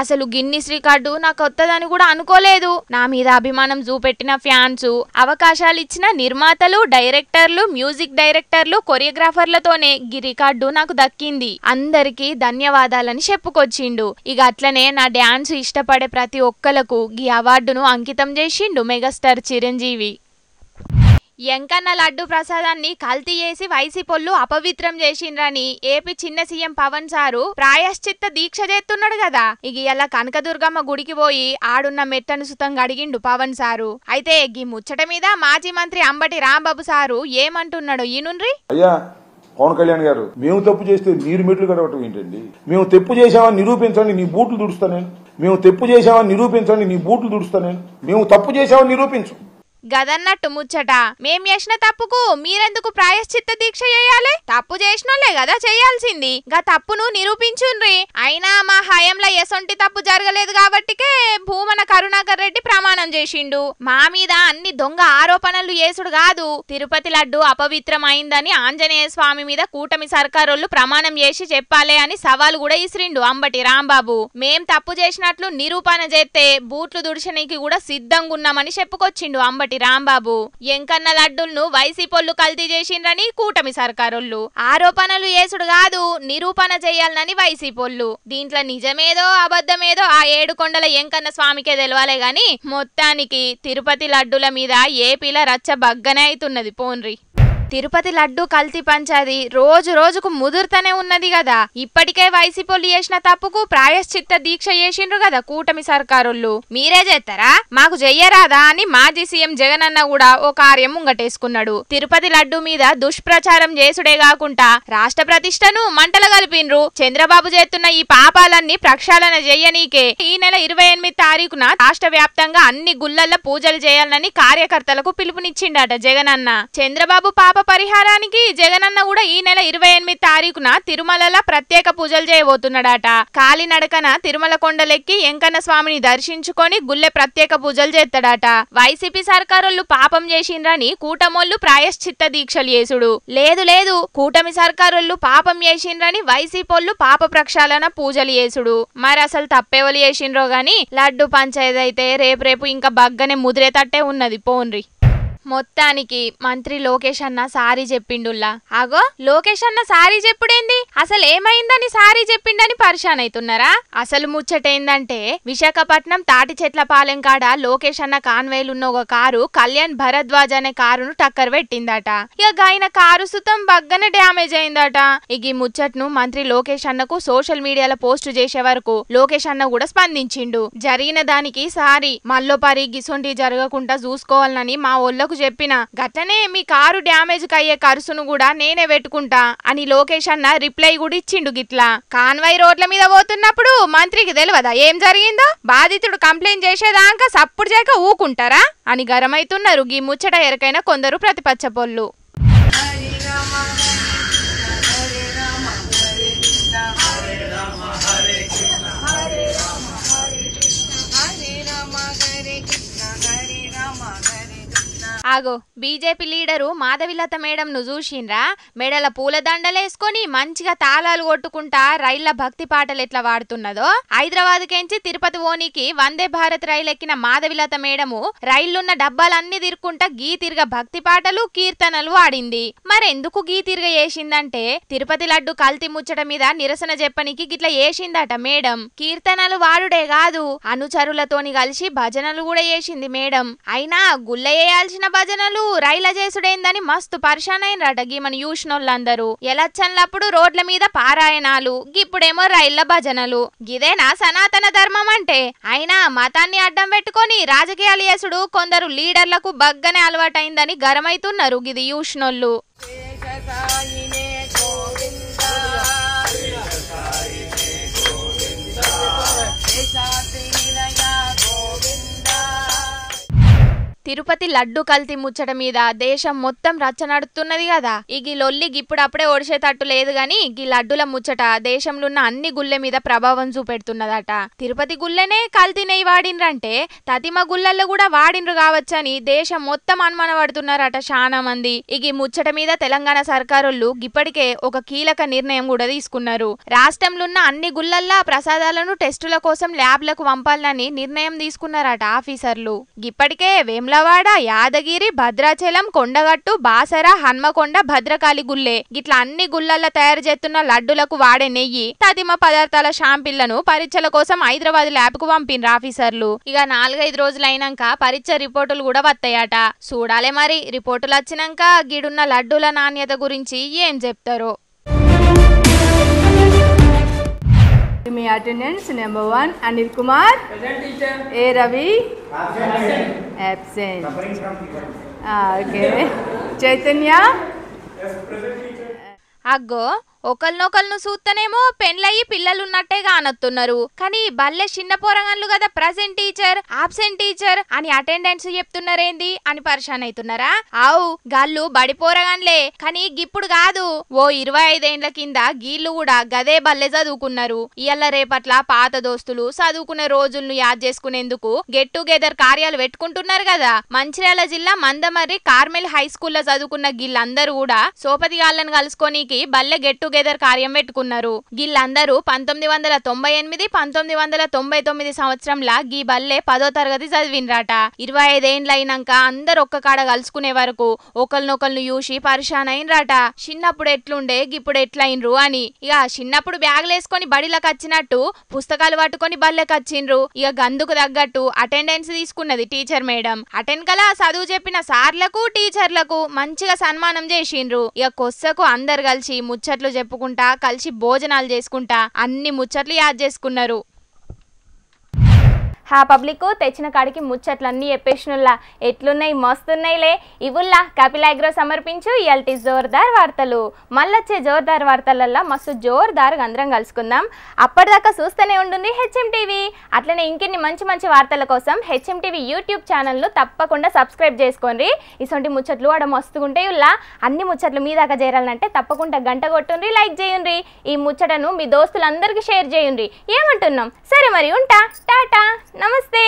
S25: అసలు గిన్నిస్ రికార్డు నాకు వస్తుందని కూడా అనుకోలేదు. నా మీద అభిమానం చూపెట్టిన ఫ్యాన్స్, అవకాశాలు ఇచ్చిన నిర్మాతలు, డైరెక్టర్లు, మ్యూజిక్ డైరెక్టర్లు, కొరియోగ్రాఫర్లతోనే ఈ రికార్డు నాకు దక్కింది. అందరికీ ధన్యవాదాలని చెప్పుకొచ్చిండు. ఇక అట్లనే నా డాన్స్ ఇష్టపడే ప్రతి ఒక్కలకు ఈ అవార్డును అంకితం చేసిండు మెగాస్టార్ చిరంజీవి. ఎంకన్న లడ్డు ప్రసాదాన్ని కల్తీ చేసి వైసీపీలు అపవిత్రం చేసిండ్రని ఏపీ చిన్న సీఎం పవన్ సారు ప్రాయశ్చిత్త దీక్ష చేస్తున్నాడు కదా. ఇక ఇలా కనకదుర్గమ్మ గుడికి పోయి ఆడున్న మెట్టను సుతంగా అడిగిండు పవన్ సారు. అయితే ఈ ముచ్చట మీద మాజీ మంత్రి అంబటి రాంబాబు సారు ఏమంటున్నాడు ఈనుండ్రి.
S4: అయ్యా పవన్ కళ్యాణ్ గారు, మేము తప్పు చేస్తే మీరు మెట్లు కడవటం ఏంటండి? మేము తప్పు చేశామని నిరూపించండి, నీ బూట్లు దుడుస్తాను. మేము తప్పు చేశామని నిరూపించండి, నీ బూట్లు దుడుస్తాను. మేము తప్పు చేశామని నిరూపించు.
S25: గదన్నట్టు ముచ్చట. మేం చేసిన తప్పుకు మీరెందుకు ప్రాయశ్చిత్త దీక్ష చేయాలి? తప్పు చేసినోళ్లే కదా చేయాల్సింది. గా తప్పును నిరూపించుండ్రి. అయినా మా హయాంలో ఎసొంటి తప్పు జరగలేదు కాబట్టికే భూమన కరుణాకర్ రెడ్డి ప్రమాణం చేసిండు. మా మీద అన్ని దొంగ ఆరోపణలు చేసుడు కాదు, తిరుపతి లడ్డు అపవిత్రం అయిందని ఆంజనేయ స్వామి మీద కూటమి సర్కారోళ్ళు ప్రమాణం చేసి చెప్పాలే అని సవాల్ కూడా ఇసిరిండు అంబటి రాంబాబు. మేం తప్పు చేసినట్లు నిరూపణ చేస్తే బూట్లు దుడిచనికి కూడా సిద్ధంగా ఉన్నామని చెప్పుకొచ్చిండు అంబటి రాంబాబు. ఎంకన్న లడ్డులను వైసీపీలు కల్తీ చేసిండ్రని కూటమి సర్కారోళ్ళు ఆరోపణలు చేసుడు కాదు, నిరూపణ చేయాలని వైసీపీలు. దీంట్లో నిజమేదో అబద్ధమేదో ఆ 7 కొండల ఎంకన్న స్వామికే తెలవాలే గాని మొత్తానికి తిరుపతి లడ్డుల మీద ఏపీల రచ్చ బగ్గనే అవుతున్నది పోన్రి. తిరుపతి లడ్డు కల్తీ పంచాది రోజు రోజుకు ముదురుతనే ఉన్నది కదా. ఇప్పటికే వైసీపీలు చేసిన తప్పుకు ప్రాయశ్చిత్త దీక్ష చేసిండ్రు కదా కూటమి సర్కారోళ్ళు. మీరే చేస్తారా? మాకు చెయ్యరాదా అని మాజీ సీఎం జగన్ అన్న కూడా ఓ కార్యం ముంగటేసుకున్నాడు. తిరుపతి లడ్డు మీద దుష్ప్రచారం చేసుడే కాకుండా రాష్ట్ర ప్రతిష్టను మంటల కలిపిండ్రు. చంద్రబాబు చేస్తున్న ఈ పాపాలన్నీ ప్రక్షాళన చెయ్యనీకే ఈ నెల 28 తారీఖున రాష్ట్ర వ్యాప్తంగా అన్ని గుళ్ళల్లో పూజలు చేయాలని కార్యకర్తలకు పిలుపునిచ్చిండట జగన్ అన్న. చంద్రబాబు పాప పరిహారానికి జగనన్న కూడా ఈ నెల 28 తారీఖున తిరుమలలో ప్రత్యేక పూజలు చేయబోతున్నాడట. కాలినడకన తిరుమల కొండలెక్కి ఎంకన్న స్వామిని దర్శించుకొని గుళ్ళె ప్రత్యేక పూజలు చేస్తాడట. వైసీపీ సర్కారోళ్ళు పాపం చేసిండ్రని కూటమోళ్ళు ప్రాయశ్చిత్త దీక్షలు చేసుడు లేదు. లేదు, కూటమి సర్కారోళ్ళు పాపం చేసిండ్రని వైసీపీలు పాప ప్రక్షాళన పూజలు చేసుడు. మరి అసలు తప్పేవలు చేసిండ్రో గాని లడ్డు పంచాయతీ అయితే రేపు ఇంకా బగ్గనే ముదిరేతట్టే ఉన్నది పోన్రి. మొత్తానికి మంత్రి లోకేష్ అన్న సారీ చెప్పిండుల్లా. ఆగో లోకేష్ అన్న సారీ చెప్పుడేంది, అసలు ఏమైందని సారీ చెప్పిండని పరిశాన్ అవుతున్నారా? అసలు ముచ్చటేందంటే విశాఖపట్నం తాటి చెట్ల పాలెం కాడ లోకేష్ అన్న కాన్వేలున్న ఒక కారు కళ్యాణ్ భరద్వాజ్ అనే కారును టక్కర్ పెట్టిందట. ఇక ఆయన కారు సుతం బగ్గనే డ్యామేజ్ అయిందట. ఇక ఈ ముచ్చట్ను మంత్రి లోకేష్ అన్నకు సోషల్ మీడియాలో పోస్ట్ చేసే వరకు లోకేష్ అన్న కూడా స్పందించిండు. జరిగిన దానికి సారీ, మళ్ళోపరి గిసొంటి జరగకుండా చూసుకోవాలని మా ఒళ్ళకు చెప్పిన, గట్లనే మీ కారు డ్యామేజ్ అయ్యే ఖర్చును కూడా నేనే పెట్టుకుంటా అని లోకేష్ అన్న రిప్లై కూడా ఇచ్చిండు. గిట్లా కాన్వాయ్ రోడ్ల మీద పోతున్నప్పుడు మంత్రికి తెలియదా ఏం జరిగిందో? బాధితుడు కంప్లైంట్ చేసేదాకా సప్పుడు చేయక ఊకుంటారా అని గరమైతున్నారు గీ ముచ్చట ఎరకైన కొందరు ప్రతిపక్షపోళ్ళు. ఆగో బీజేపీ లీడరు మాధవిలత మేడంను చూసిండ్రా? మెడల పూలదండలేసుకొని మంచిగా తాళాలు కొట్టుకుంటా రైళ్ల భక్తి పాటలు ఎట్లా వాడుతున్నదో. హైదరాబాద్ కెంచి తిరుపతి ఓనికి వందే భారత్ రైలు ఎక్కిన మాధవిలత మేడము రైళ్లున్న డబ్బాలన్నీ తిరుక్కుంటా గీ తిరగ భక్తి పాటలు కీర్తనలు వాడింది. మరెందుకు గీ తిరగ వేసిందంటే తిరుపతి లడ్డు కల్తీ ముచ్చట మీద నిరసన చెప్పనికి గిట్లా వేసిందట మేడం. కీర్తనలు వాడుడే కాదు అనుచరులతోని కలిసి భజనలు కూడా చేసింది మేడం. అయినా గుల్ల వేయాల్సిన భజనలు రైల చేసుడేందని మస్తు పరిశాన్ అయినరట గీమని చూసినోళ్ళందరూ. ఎలక్షన్లప్పుడు రోడ్ల మీద పారాయణాలు, గిప్పుడేమో రైళ్ల భజనలు. గిదేనా సనాతన ధర్మం అంటే? అయినా మతాన్ని అడ్డం పెట్టుకొని రాజకీయాలు చేసుడు కొందరు లీడర్లకు బగ్గనే అలవాటైందని గరమైతున్నారు గిది చూసినోళ్ళు. తిరుపతి లడ్డు కల్తీ ముచ్చట మీద దేశం మొత్తం రచ్చ నడుతున్నది కదా. ఈ లొల్లి గిప్పుడప్పుడే ఒడిసేటట్టు లేదు గాని గీ లడ్డుల ముచ్చట దేశంలో ఉన్న అన్ని గుళ్ళె మీద ప్రభావం చూపెడుతున్నదట. తిరుపతి గుళ్ళెనే కల్తీ నెయ్యి వాడిండ్రంటే తతిమ గుళ్ళల్లో కూడా వాడిండ్రు కావచ్చని దేశం మొత్తం అనుమానపడుతున్నారట చాలా మంది. ఈ ముచ్చట మీద తెలంగాణ సర్కారోళ్ళు ఇప్పటికే ఒక కీలక నిర్ణయం కూడా తీసుకున్నారు. రాష్ట్రంలో ఉన్న అన్ని గుళ్ళల్లా ప్రసాదాలను టెస్టుల కోసం ల్యాబ్లకు పంపాలని నిర్ణయం తీసుకున్నారట ఆఫీసర్లు. ఇప్పటికే వేమ్లవాడ, యాదగిరి, భద్రాచలం, కొండగట్టు, బాసర, హన్మకొండ, భద్రకాళి గుళ్ళే గిట్లా అన్ని గుళ్ళల్లో తయారు చేస్తున్న లడ్డులకు వాడే నెయ్యి తదిమ పదార్థాల షాంపిళ్లను పరీక్షల కోసం హైదరాబాద్ ల్యాబ్ కు పంపిన ఆఫీసర్లు. ఇక 4-5 రోజులైనాక పరీక్ష రిపోర్టులు కూడా వస్తాయట. చూడాలే మరి రిపోర్టులు వచ్చినాక గిడున్న లడ్డుల నాణ్యత గురించి ఏం చెప్తారో.
S9: మీ అటెండెన్స్ నెంబర్ 1 అనిల్ కుమార్, ఏ రవి absent. ఓకే చైతన్య.
S25: అగ్గో ఒకళ్ళనొకళ్ళను చూస్తేనేమో పెండ్లయ్యి పిల్లలున్నట్టే కానొత్తున్నారు. కానీ బల్లె చిన్న పోరగాన్లు కదా ప్రజెంట్ టీచర్, ఆబ్సెంట్ టీచర్ అని అటెండెన్స్ చెప్తున్నారేంది అని పరిశాన్ అవుతున్నారా? ఆవు గల్లు బడి పోరగాన్లే, కానీ గిప్పుడు కాదు. ఓ 25 ఏండ్ల కింద గీళ్లు కూడా గదే బల్లె చదువుకున్నారు. ఇయ్యాల రేపట్ల పాత దోస్తులు చదువుకునే రోజులను యాద్ చేసుకునేందుకు గెట్ టుగెదర్ కార్యాలు పెట్టుకుంటున్నారు కదా. మంచిర్యాల జిల్లా మందమర్రి కార్మెల్ హై స్కూల్లో చదువుకున్న గిళ్ళందరూ కూడా సోపతిగాళ్ళను కలుసుకోనీకి బల్లె గెట్ టుగెదర్ కార్యం పెట్టుకున్నారు. గిళ్ళందరూ 1998, 1999 సంవత్సరంలా గీ బల్లె 10వ తరగతి చదివినరాట. 25 ఏండ్లైనాక అందరు ఒక్క కాడ కలుసుకునే వరకు ఒకళ్ళనొకళ్ళను చూసి పరిశాన్ అయినరాట. చిన్నప్పుడు ఎట్లుండే గిప్పుడు ఎట్లయినరు అని. ఇక చిన్నప్పుడు బ్యాగులేసుకొని బడిలకు వచ్చినట్టు పుస్తకాలు పట్టుకొని బల్లెకి వచ్చిండ్రు. ఇక గందుకు తగ్గట్టు అటెండెన్స్ తీసుకున్నది టీచర్ మేడం. అటెన్కలా చదువు చెప్పిన సార్లకు టీచర్లకు మంచిగా సన్మానం చేసిండ్రు. ఇక కొස්සకు అందరు కలిసి ముచ్చట్లు చెప్పుకుంటా కలిసి భోజనాలు చేసుకుంటా అన్ని ముచ్చట్లు యాద్ చేసుకున్నారు.
S1: హా పబ్లిక్ తెచ్చిన కాడికి ముచ్చట్లన్నీ చెప్పేసినుల్లా ఎట్లున్నాయి మస్తున్నాయిలే. ఇవుల్లా కపిలాగ్రో సమర్పించు ఇయాల్టి జోర్దార్ వార్తలు. మళ్ళొచ్చే జోర్దార్ వార్తలల్లో మస్తు జోర్దార్గా అందరం కలుసుకుందాం. అప్పటిదాకా చూస్తూనే ఉంటుంది హెచ్ఎం టీవీ. అట్లనే ఇంకెన్ని మంచి మంచి వార్తల కోసం హెచ్ఎం టీవీ యూట్యూబ్ ఛానల్ను తప్పకుండా సబ్స్క్రైబ్ చేసుకోండి. ఇటువంటి ముచ్చట్లు ఆడ మస్తుగుంటాయి. ఉల్లా అన్ని ముచ్చట్లు మీ దాకా చేరాలంటే తప్పకుండా గంట కొట్టుండ్రి, లైక్ చేయండి. ఈ ముచ్చటను మీ దోస్తులందరికీ షేర్ చేయండి. ఏమంటున్నాం? సరే మరి ఉంటా, టాటా, నమస్తే.